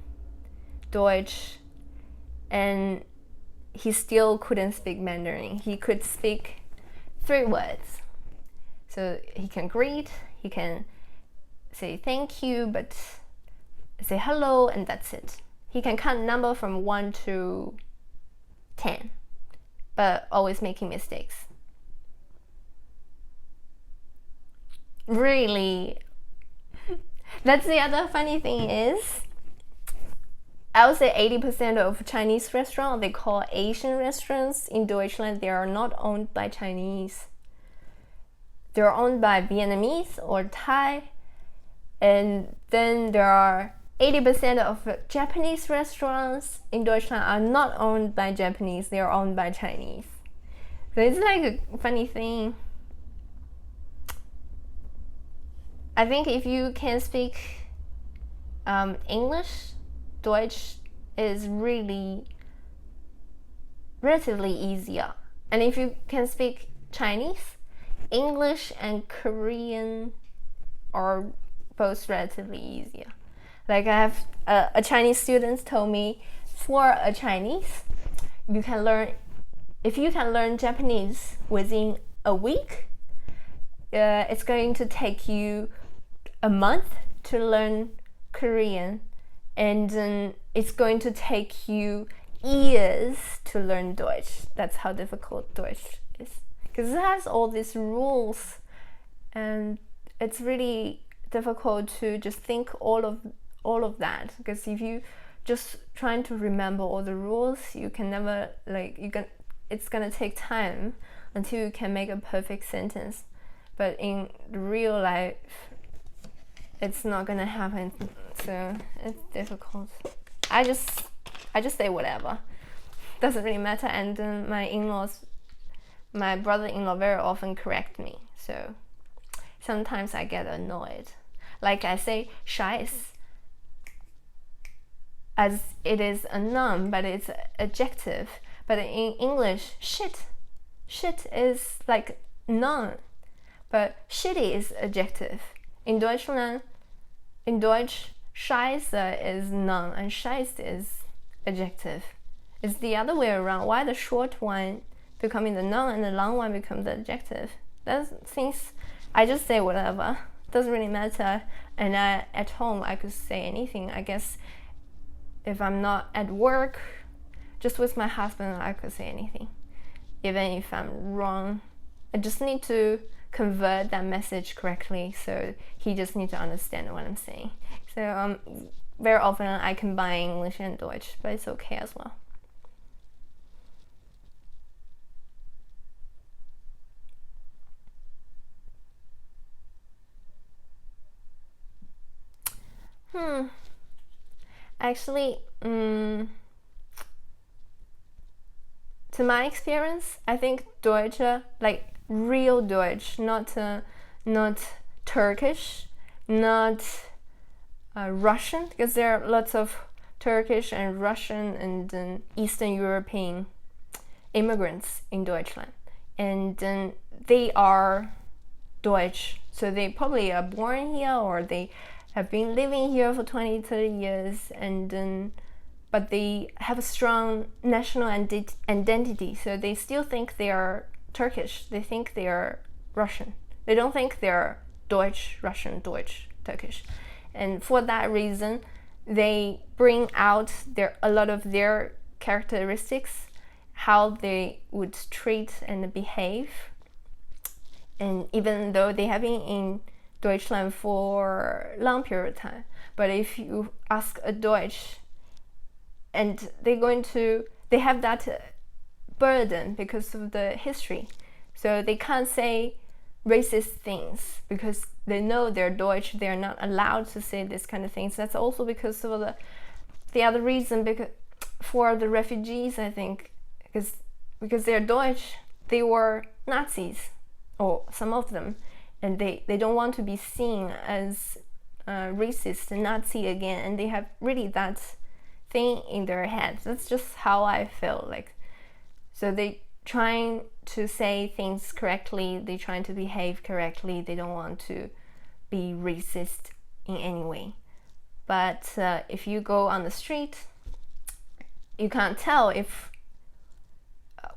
Deutsch, and he still couldn't speak Mandarin. He could speak 3 words. So he can greet, he can say thank you, but say hello, and that's it. He can count number from 1 to 10, but always making mistakes. Really, that's the other funny thing is, I would say 80% of Chinese restaurants they call Asian restaurants in Deutschland, they are not owned by Chinese. They're owned by Vietnamese or Thai, and then there are 80% of Japanese restaurants in Deutschland are not owned by Japanese, they are owned by Chinese. So it's like a funny thing. I think if you can speak English, Deutsch is really relatively easier. And if you can speak Chinese, English and Korean are both relatively easier. Like I have a Chinese student told me, for a Chinese, if you can learn Japanese within a week, it's going to take you a month to learn Korean, and then it's going to take you years to learn Deutsch. That's how difficult Deutsch is, because it has all these rules, and it's really difficult to just think all of that, because if you just trying to remember all the rules, you can never it's gonna take time until you can make a perfect sentence. But in real life, it's not gonna happen, so it's difficult. I just say whatever, doesn't really matter. And my brother-in-law very often correct me, so sometimes I get annoyed. Like I say scheiß as it is a noun, but it's an adjective. But in English, shit is like noun, but shitty is adjective. In Deutschland, in Deutsch, Scheiße is noun and Scheiße is adjective. It's the other way around. Why the short one becoming the noun and the long one becomes the adjective? That's things I just say whatever. Doesn't really matter. And at home I could say anything. I guess if I'm not at work, just with my husband, I could say anything, even if I'm wrong. I just need to convert that message correctly, so he just needs to understand what I'm saying. So very often I combine English and Deutsch, but it's okay as well. Actually, to my experience, I think Deutsch, like real Deutsch, not Turkish, not Russian, because there are lots of Turkish and Russian and Eastern European immigrants in Deutschland, and they are Deutsch, so they probably are born here or they have been living here for 20-30 years, and but they have a strong national identity, so they still think they are Turkish, they think they are Russian, they don't think they are Deutsch, Russian, Deutsch, Turkish. And for that reason, they bring out a lot of their characteristics, how they would treat and behave. And even though they have been in Deutschland for a long period of time, but if you ask a Deutsch, and they have that burden because of the history, so they can't say racist things because they know they're Deutsch, they're not allowed to say this kind of things. That's also because of the other reason, because for the refugees, I think, because they're Deutsch, they were Nazis, or some of them, and they don't want to be seen as racist and Nazi again, and they have really that thing in their heads. That's just how I feel like. So they trying to say things correctly, they trying to behave correctly, they don't want to be racist in any way. But if you go on the street, you can't tell if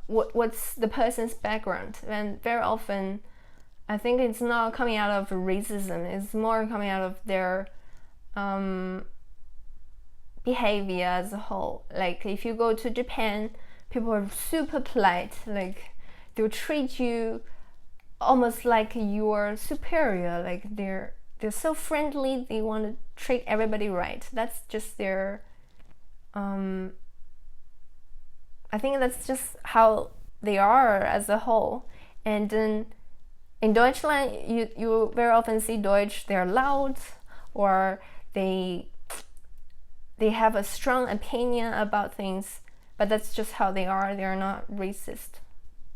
what's the person's background, and very often I think it's not coming out of racism, it's more coming out of their behavior as a whole. Like if you go to Japan, people are super polite, like they'll treat you almost like you're superior, like they're so friendly, they want to treat everybody right. That's just their I think that's just how they are as a whole. And then in Deutschland, you very often see Deutsch, they're loud, or they have a strong opinion about things, but that's just how they are. They're not racist.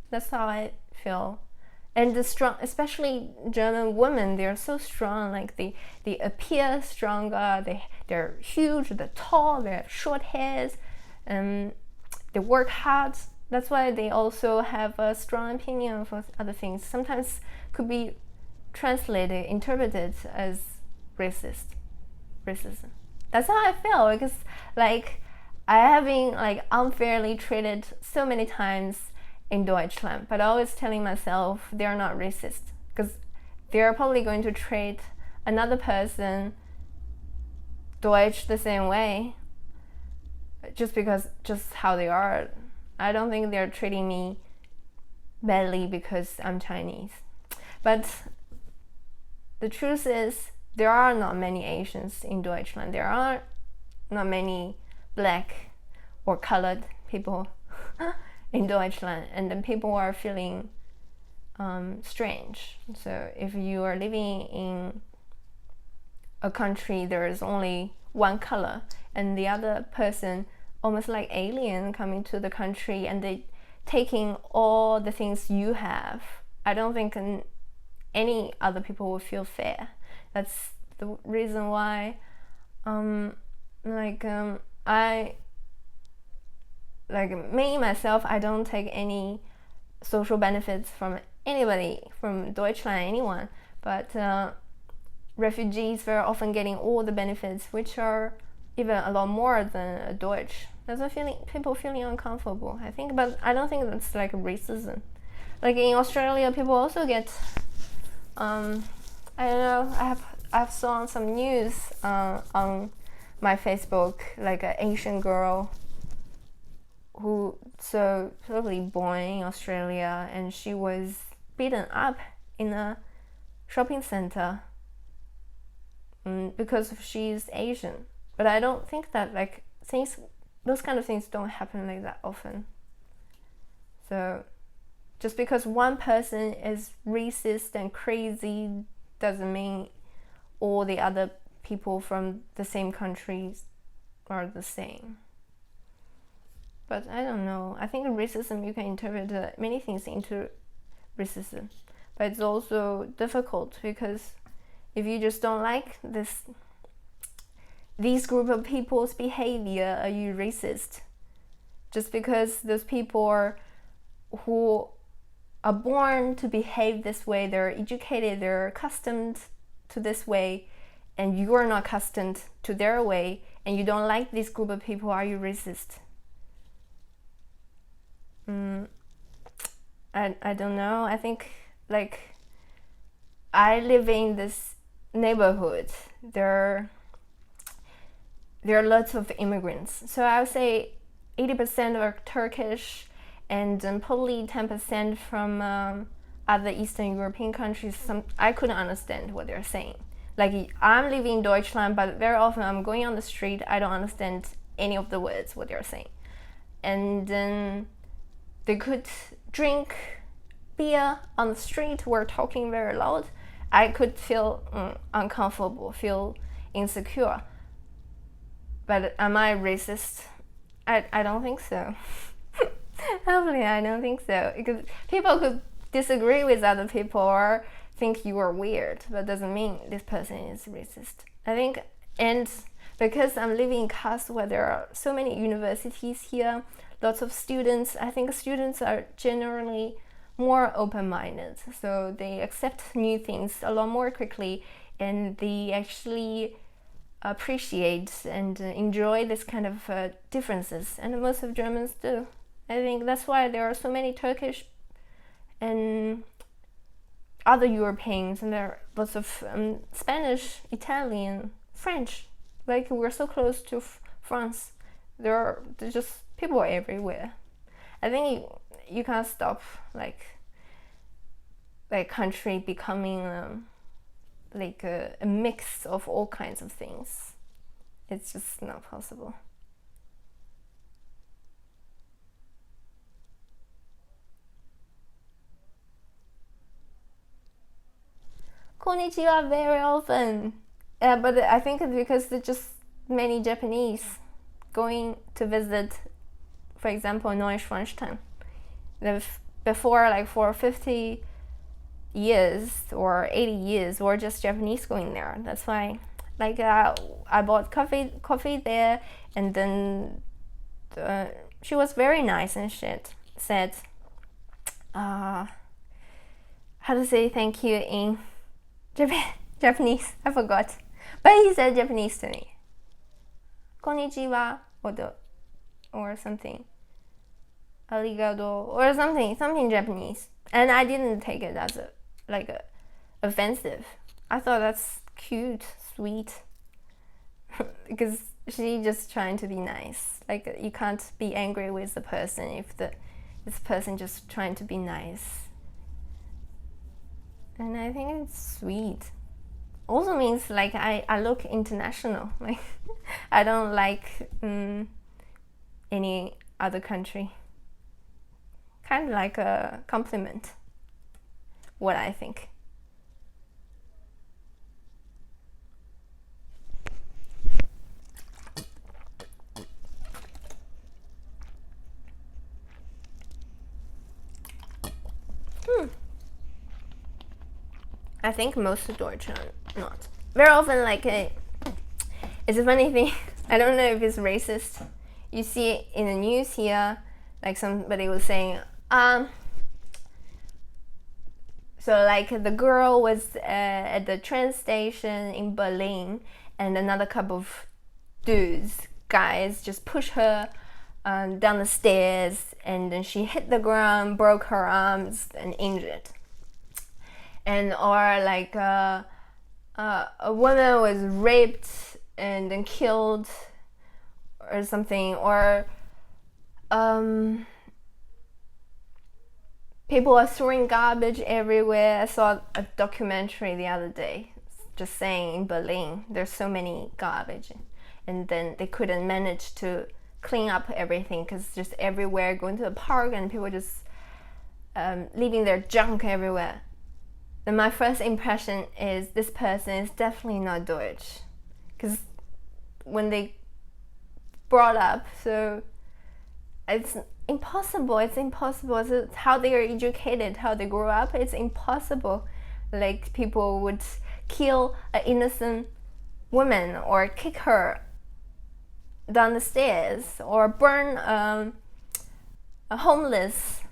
That's how I feel. And the strong, especially German women, they're so strong. Like they appear stronger. They're huge. They're tall. They have short hairs. They work hard. That's why they also have a strong opinion for other things. Sometimes could be translated, interpreted as racism. That's how I feel, because like I have been like unfairly treated so many times in Deutschland, but always telling myself they're not racist, because they're probably going to treat another person Deutsch the same way, just how they are. I don't think they're treating me badly because I'm Chinese. But the truth is, there are not many Asians in Deutschland. There are not many black or colored people in Deutschland, and then people are feeling strange. So if you are living in a country there is only one color, and the other person almost like alien coming to the country and they taking all the things you have, I don't think any other people will feel fair. That's the reason why I like me myself, I don't take any social benefits from anybody, from Deutschland, anyone, but refugees very often getting all the benefits, which are even a lot more than a Deutsch. That's a feeling, people feeling uncomfortable, I think, but I don't think that's like racism. Like in Australia, people also get, I don't know, I've saw some news on my Facebook, like an Asian girl who so probably born in Australia, and she was beaten up in a shopping center because she's Asian. But I don't think that like those kind of things don't happen like that often. So just because one person is racist and crazy doesn't mean all the other people from the same countries are the same. But I don't know. I think racism, you can interpret many things into racism. But it's also difficult because if you just don't like these group of people's behavior, are you racist? Just because those people who are born to behave this way, they're educated, they're accustomed to this way, and you are not accustomed to their way, and you don't like this group of people, are you racist? I don't know. I think like I live in this neighborhood. There are lots of immigrants. So I would say 80% are Turkish, and probably 10% from other Eastern European countries. I couldn't understand what they're saying. Like I'm living in Deutschland, but very often I'm going on the street, I don't understand any of the words what they're saying. And then they could drink beer on the street, we're talking very loud. I could feel uncomfortable, feel insecure. But am I racist? I don't think so. Hopefully I don't think so. Because people could disagree with other people or think you are weird, but doesn't mean this person is racist. I think, and because I'm living in Kassel where there are so many universities here, lots of students, I think students are generally more open-minded, so they accept new things a lot more quickly, and they actually appreciate and enjoy this kind of differences, and most of Germans do. I think that's why there are so many Turkish and other Europeans, and there are lots of Spanish, Italian, French. Like we're so close to France. There's just people everywhere. I think you can't stop like country becoming like a mix of all kinds of things. It's just not possible. Konnichiwa very often. But I think it's because there's just many Japanese going to visit, for example, Neuschwanstein. Before, like for 50 years or 80 years, were just Japanese going there. That's why, like, I bought coffee there, and then she was very nice and said, how to say thank you in Japanese. I forgot, but he said Japanese to me. Konnichiwa or something. Arigato or something Japanese, and I didn't take it as offensive. I thought that's cute, sweet, because she's just trying to be nice. Like you can't be angry with the person if this person just trying to be nice. And I think it's sweet. Also means like I look international. Like I don't like any other country. Kind of like a compliment. What I think. I think most Deutsch are not. Very often, like, it's a funny thing. I don't know if it's racist. You see it in the news here, like somebody was saying, So like the girl was at the train station in Berlin, and another couple of guys just push her down the stairs, and then she hit the ground, broke her arms, and injured. And or like a woman was raped and then killed or something, or people are throwing garbage everywhere. I saw a documentary the other day just saying in Berlin there's so many garbage, and then they couldn't manage to clean up everything because just everywhere, going to the park and people just leaving their junk everywhere. And my first impression is this person is definitely not Deutsch, because when they brought up, so it's impossible. It's how they are educated, how they grew up. It's impossible. Like people would kill an innocent woman or kick her down the stairs, or burn a homeless,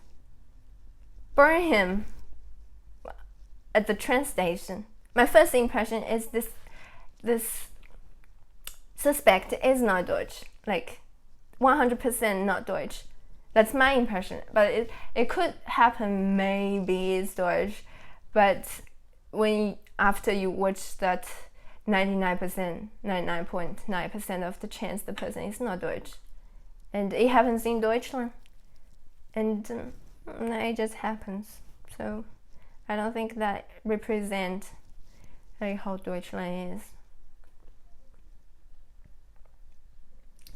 burn him at the train station. My first impression is this suspect is not Deutsch, like 100% not Deutsch. That's my impression, but it could happen maybe it's Deutsch, but after you watch that 99.9% of the chance the person is not Deutsch, and it happens in Deutschland, and it just happens. So I don't think that represents like how Deutschland is.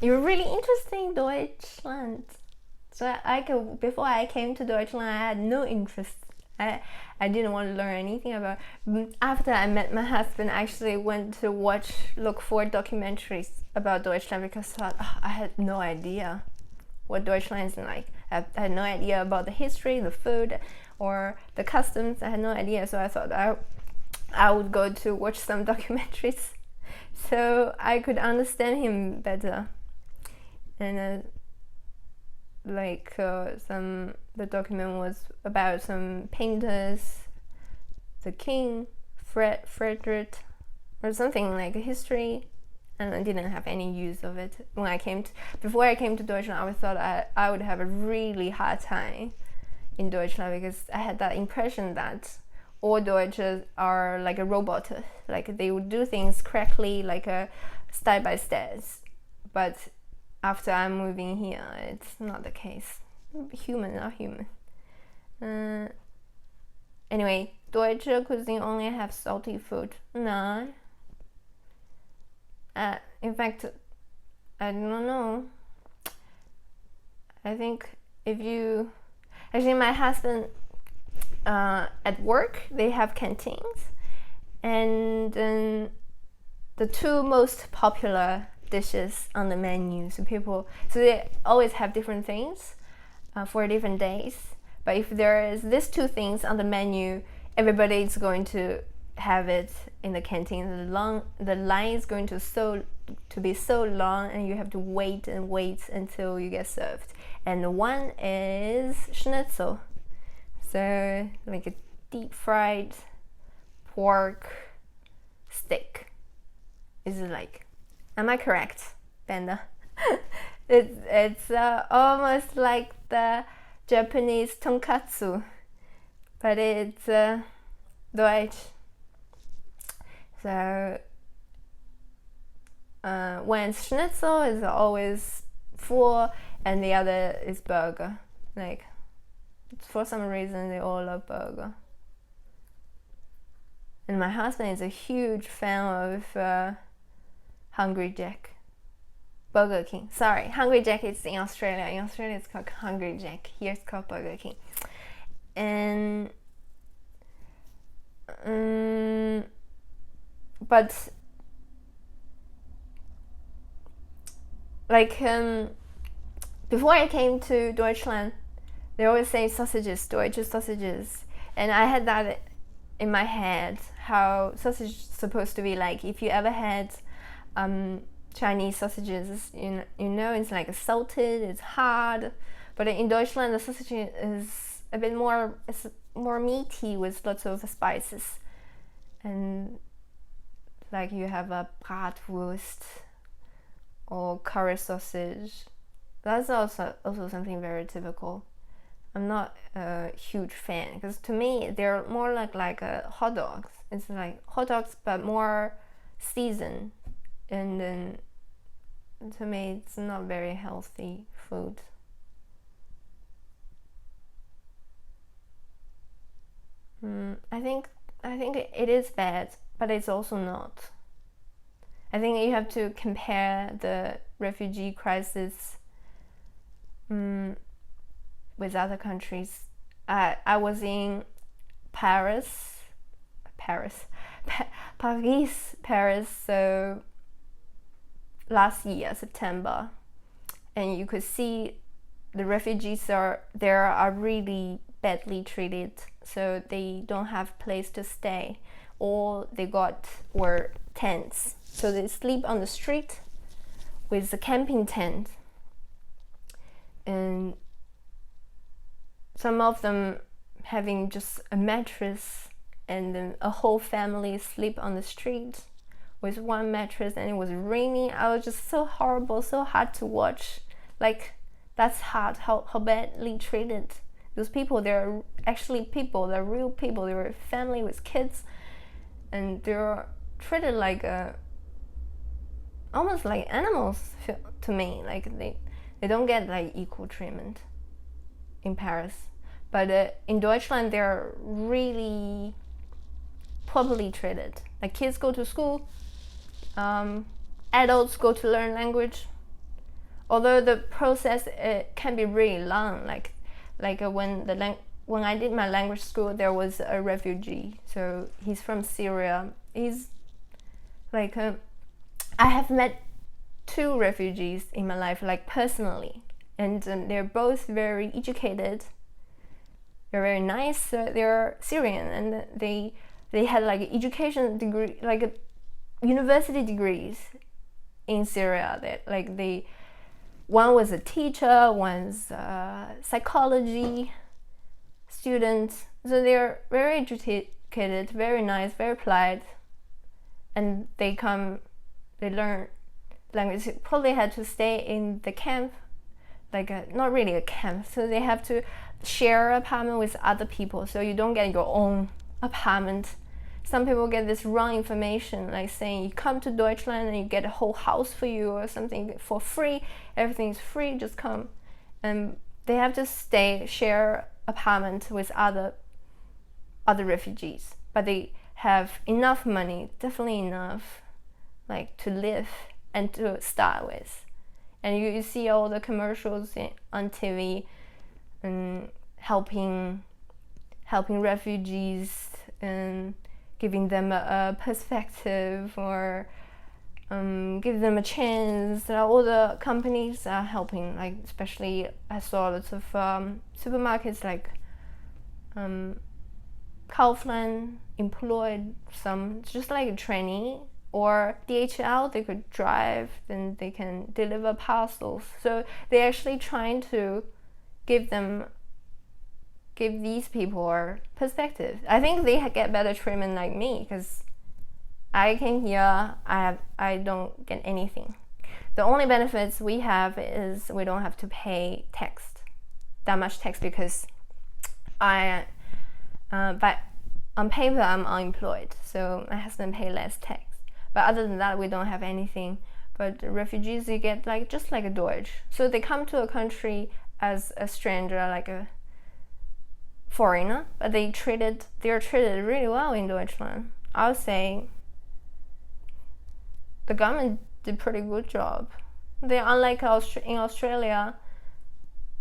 You're really interested in Deutschland. So before I came to Deutschland, I had no interest. I didn't want to learn anything about. After I met my husband, I actually went to look for documentaries about Deutschland, because I had no idea what Deutschland is like. I had no idea about the history, the food, or the customs. I had no idea, so I thought I would go to watch some documentaries so I could understand him better. And the document was about some painters, the king, Frederick, or something like history, and I didn't have any use of it. Before I came to Deutschland, I thought I would have a really hard time in Deutschland, because I had that impression that all Deutsches are like a robot, like they would do things correctly, like a step by step. But after I'm moving here, it's not the case. Human, not human. Anyway, Deutsche cuisine only have salty food. No. In fact, I don't know. I think actually my husband, at work, they have canteens, and the two most popular dishes on the menu, so they always have different things for different days. But if there is these two things on the menu, everybody is going to have it in the canteen. The line is going to be so long, and you have to wait and wait until you get served. And one is schnitzel, so like a deep fried pork steak. Is it like? Am I correct, Benda? It's almost like the Japanese tonkatsu, but it's Deutsch. So when schnitzel is always full, and the other is burger. Like, for some reason, they all love burger. And my husband is a huge fan of Hungry Jack. Burger King. Sorry, Hungry Jack is in Australia. In Australia, it's called Hungry Jack. Here, it's called Burger King. And but like before I came to Deutschland, they always say sausages, Deutsche sausages, and I had that in my head how sausage is supposed to be like. If you ever had Chinese sausages, you know it's like salted, it's hard, but in Deutschland the sausage is a bit more, it's more meaty with lots of spices, and like you have a bratwurst or curry sausage. That's also something very typical. I'm not a huge fan because to me they're more like hot dogs. It's like hot dogs but more seasoned, and then to me it's not very healthy food. I think it is bad, but it's also not. I think you have to compare the refugee crisis with other countries. I was in Paris, so last year, September, and you could see the refugees are really badly treated, so they don't have place to stay. All they got were tents, so they sleep on the street with a camping tent, and some of them having just a mattress, and then a whole family sleep on the street with one mattress, and it was raining. I was just so horrible, so hard to watch. Like, that's hard, how badly treated those people. They're actually people, they're real people, they were a family with kids, and they're treated like almost like animals to me. Like they don't get like equal treatment in Paris, but in Deutschland they're really properly treated. Like kids go to school, adults go to learn language, although the process can be really long. Like when I did my language school, there was a refugee, so he's from Syria. He's like I have met 2 refugees in my life, like personally, and they're both very educated. They're very nice. They're Syrian, and they had like education degree, like university degrees in Syria. That like one was a teacher, one's a psychology student. So they're very educated, very nice, very polite, and they learn language. Probably had to stay in the camp, like not really a camp. So they have to share an apartment with other people, so you don't get your own apartment. Some people get this wrong information, like saying you come to Deutschland and you get a whole house for you or something for free. Everything's free, just come. And they have to share apartment with other refugees, but they have enough money, definitely enough, like to live and to start with. And you see all the commercials on TV and helping refugees and giving them a perspective, or give them a chance. All the companies are helping. Like especially, I saw lots of supermarkets like Kaufland employed some just like a trainee, or DHL. They could drive, then they can deliver parcels. So they're actually trying to give these people a perspective. I think they get better treatment like me, because I came here, I don't get anything. The only benefits we have is we don't have to pay that much tax, because but on paper I'm unemployed, so my husband pay less tax. But other than that, we don't have anything. But refugees, you get just like a Deutsch. So they come to a country as a stranger, like a foreigner, but they're treated really well in Deutschland. I would say the government did a pretty good job. They, unlike in Australia,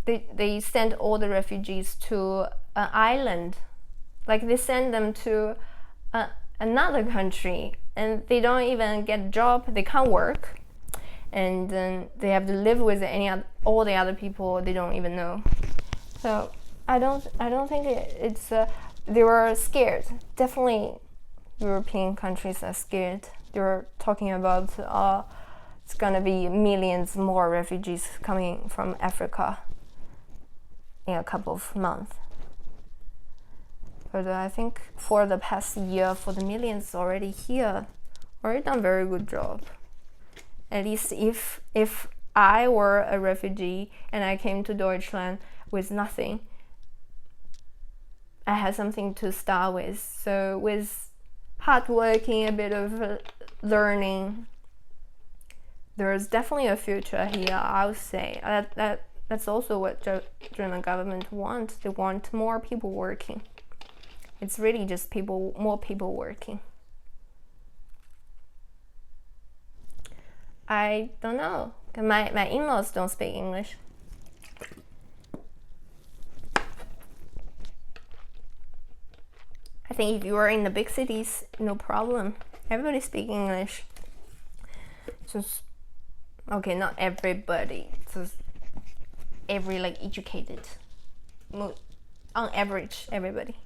they send all the refugees to an island. Like they send them to another country, and they don't even get a job. They can't work, and then they have to live with all the other people they don't even know. So I don't think it's they were scared. Definitely European countries are scared. They were talking about it's gonna be millions more refugees coming from Africa in a couple of months. But I think for the past year, for the millions already here, already done very good job. At least if I were a refugee and I came to Deutschland with nothing, I had something to start with. So with hard working, a bit of learning, there's definitely a future here, I would say. That's also what German government wants. They want more people working. It's really just more people working. I don't know. My in-laws don't speak English. I think if you are in the big cities, no problem. Everybody speaks English. Just okay, not everybody. Just every educated, on average, everybody.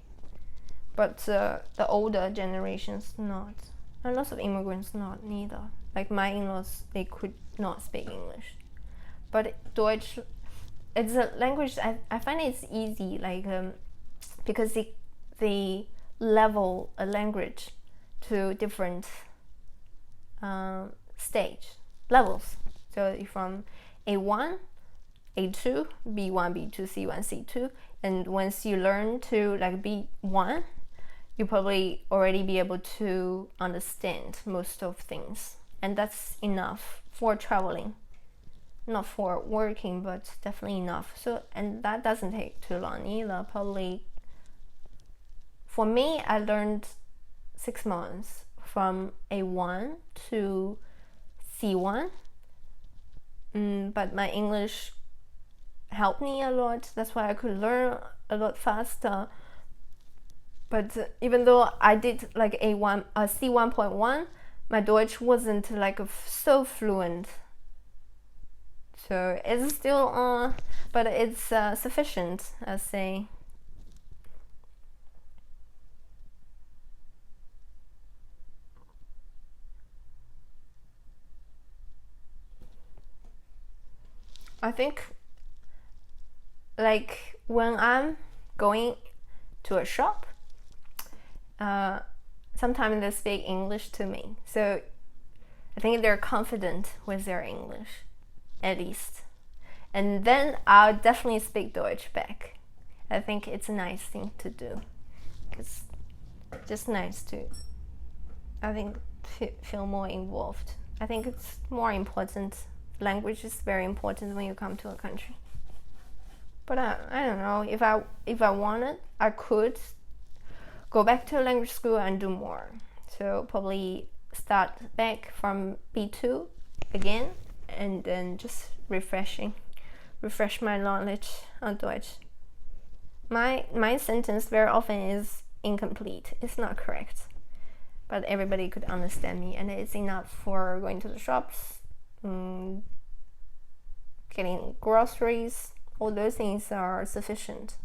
But the older generations not, and lots of immigrants not neither. Like my in-laws, they could not speak English. But Deutsch, it's a language I find it's easy, because they level a language to different stage levels. So from A1, A2, B1, B2, C1, C2, and once you learn to B1, you probably already be able to understand most of things, and that's enough for traveling, not for working, but definitely enough. So, and that doesn't take too long either. Probably for me, I learned 6 months from A1 to C1, but my English helped me a lot. That's why I could learn a lot faster. But even though I did A1, C1.1, my Deutsch wasn't so fluent. So it's still but it's sufficient, I say. I think when I'm going to a shop, sometimes they speak English to me. So I think they're confident with their English, at least. And then I'll definitely speak Deutsch back. I think it's a nice thing to do. It's just nice to, I think, feel more involved. I think it's more important. Language is very important when you come to a country. But I don't know, if I wanted, I could go back to a language school and do more. So probably start back from B2 again, and then just refresh my knowledge on Deutsch. My sentence very often is incomplete. It's not correct, but everybody could understand me, and it's enough for going to the shops, getting groceries. All those things are sufficient,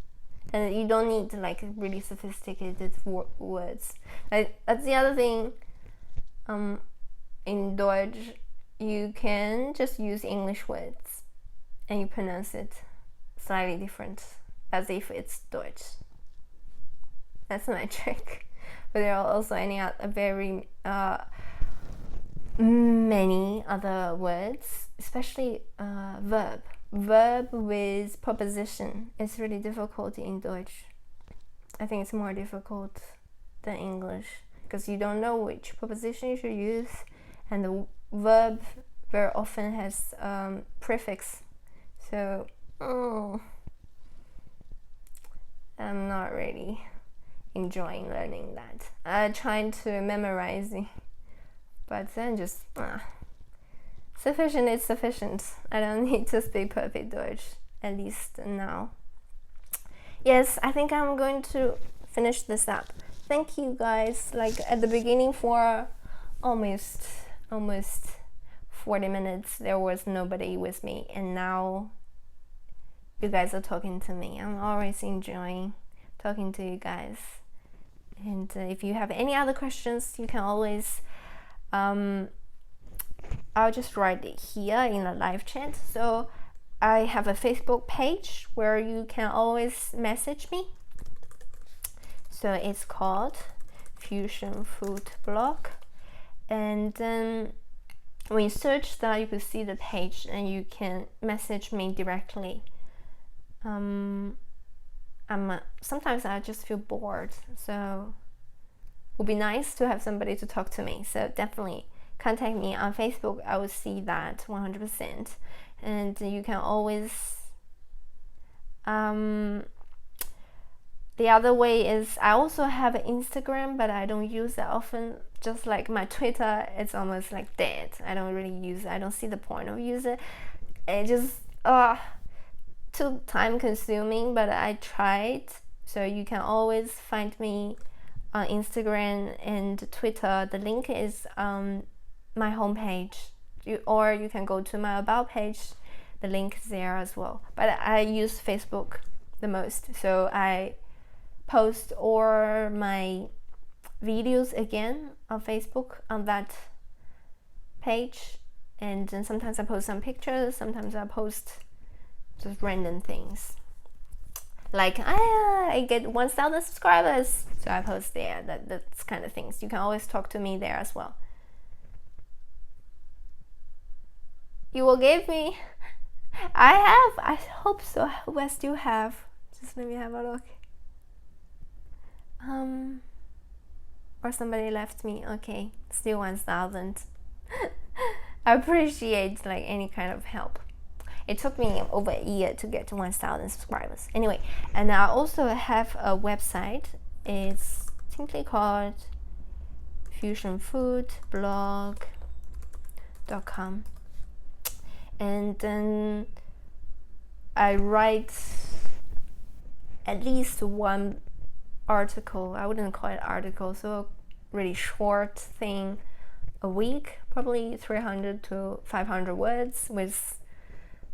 and you don't need really sophisticated words. That's the other thing. In Deutsch, you can just use English words, and you pronounce it slightly different, as if it's Deutsch. That's my trick. But there are also very many other words, especially verb with preposition. It's really difficult in Deutsch. I think it's more difficult than English, because you don't know which preposition you should use, and the verb very often has prefix. So I'm not really enjoying learning that. I'm trying to memorize it, but then just sufficient is sufficient. I don't need to speak perfect Deutsch, at least now. Yes, I think I'm going to finish this up. Thank you guys. At the beginning, for almost 40 minutes, there was nobody with me, and now you guys are talking to me. I'm always enjoying talking to you guys. And if you have any other questions, you can always I'll just write it here in the live chat. So I have a Facebook page where you can always message me. So it's called Fusion Food Blog, and then when you search that, you can see the page and you can message me directly. Sometimes I just feel bored, so it would be nice to have somebody to talk to me. So definitely contact me on Facebook. I will see that 100%. And you can always the other way is I also have an Instagram, but I don't use it often. Just like my Twitter, it's almost like dead. I don't really use it. I don't see the point of using it. It just too time consuming, but I tried. So you can always find me on Instagram and Twitter. The link is on my homepage, or you can go to my about page. The link is there as well. But I use Facebook the most, so I post all my videos again on Facebook on that page, and then sometimes I post some pictures, sometimes I post just random things, like I get 1,000 subscribers, so I post there. That's kind of things. You can always talk to me there as well. You will give me I hope so. I still have. Just let me have a look. Or somebody left me. Okay, still 1,000. I appreciate like any kind of help. It took me over a year to get to 1,000 subscribers. Anyway, and I also have a website. It's simply called fusionfoodblog.com. And then I write at least one article. I wouldn't call it article, so really short thing a week, probably 300 to 500 words, with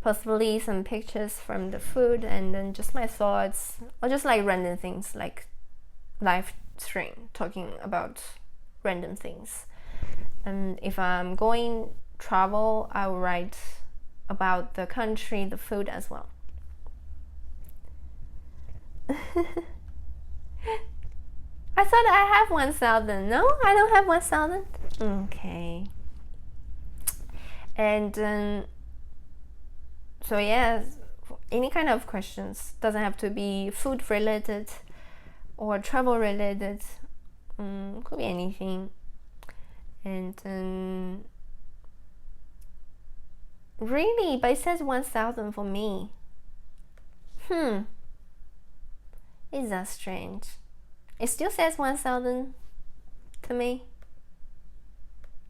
possibly some pictures from the food, and then just my thoughts, or just like random things, like live stream talking about random things. And if I'm going travel, I will write about the country, the food as well. I thought I have 1,000. No, I don't have 1,000. Okay. And so yeah, any kind of questions, doesn't have to be food related or travel related. Could be anything. And really, but it says 1,000 for me. Is that strange? It still says 1,000 to me.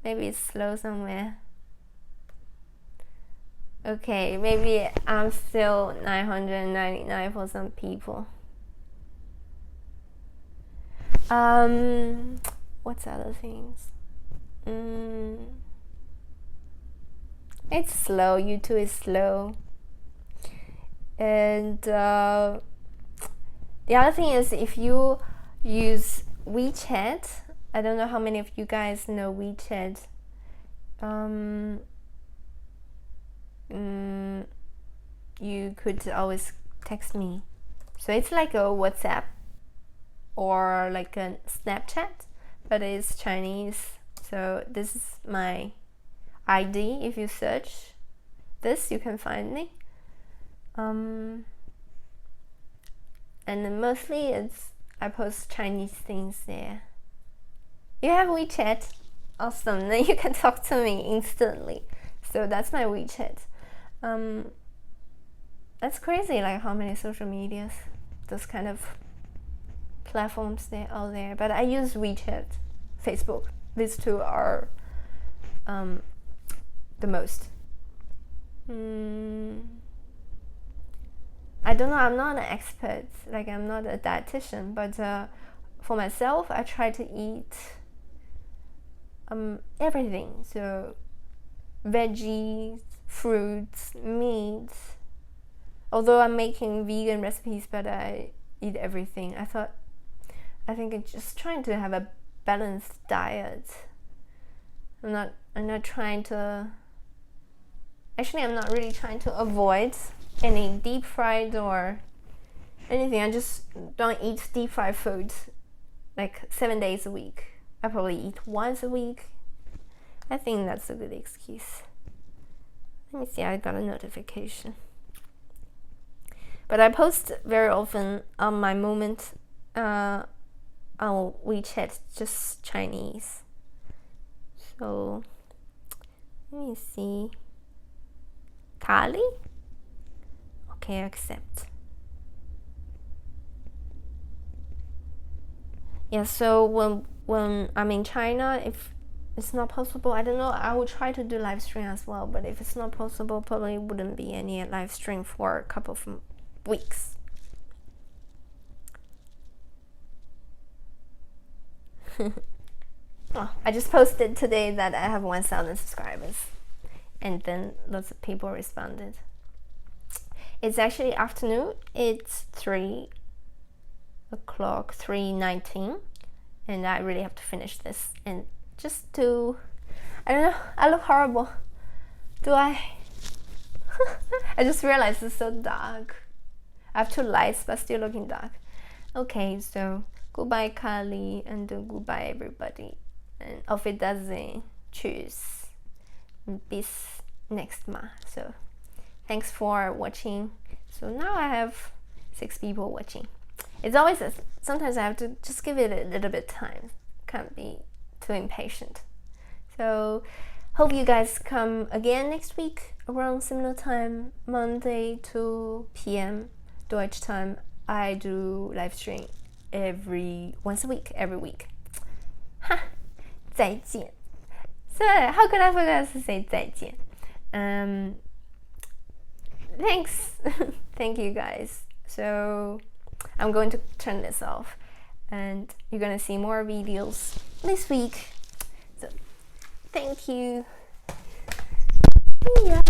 Maybe it's slow somewhere. Okay, maybe I'm still 999 for some people. What's other things? It's slow. YouTube is slow. And the other thing is, if you use WeChat, I don't know how many of you guys know WeChat. You could always text me. So it's like a WhatsApp or like a Snapchat, but it's Chinese. So this is my ID. If you search this, you can find me. And then mostly I post Chinese things there. You have WeChat? Awesome. Then you can talk to me instantly. So that's my WeChat. That's crazy, like how many social medias, those kind of platforms there are there. But I use WeChat, Facebook. These two are the most. I don't know, I'm not an expert, like I'm not a dietitian, but for myself, I try to eat everything. So veggies, fruits, meats. Although I'm making vegan recipes, but I eat everything. I think I'm just trying to have a balanced diet. I'm not trying to. Actually, I'm not really trying to avoid any deep fried or anything. I just don't eat deep fried foods like 7 days a week. I probably eat once a week. I think that's a good excuse. Let me see, I got a notification. But I post very often on my moment on WeChat, just Chinese. So let me see. Kali? Okay, accept. Yeah, so when I'm in China, if it's not possible, I don't know, I will try to do live stream as well, but if it's not possible, probably wouldn't be any live stream for a couple of weeks. Oh, I just posted today that I have 1,000 subscribers, and then lots of people responded. It's actually afternoon. It's 3 o'clock, 3:19, and I really have to finish this. And just to, I don't know, I look horrible. Do I? I just realized it's so dark. I have 2 lights, but still looking dark. Okay, so goodbye, Kali, and goodbye, everybody. And auf Wiedersehen. Tschüss. Bis next Mal. So thanks for watching. So now I have 6 people watching. It's always sometimes I have to just give it a little bit time. Can't be too impatient. So hope you guys come again next week around similar time, Monday 2 p.m. Deutsch time. I do live stream once a week, every week. Ha! 再见. So how could I forget to say 再见? Thanks. Thank you guys. So I'm going to turn this off, and you're gonna see more videos this week. So thank you. Yeah.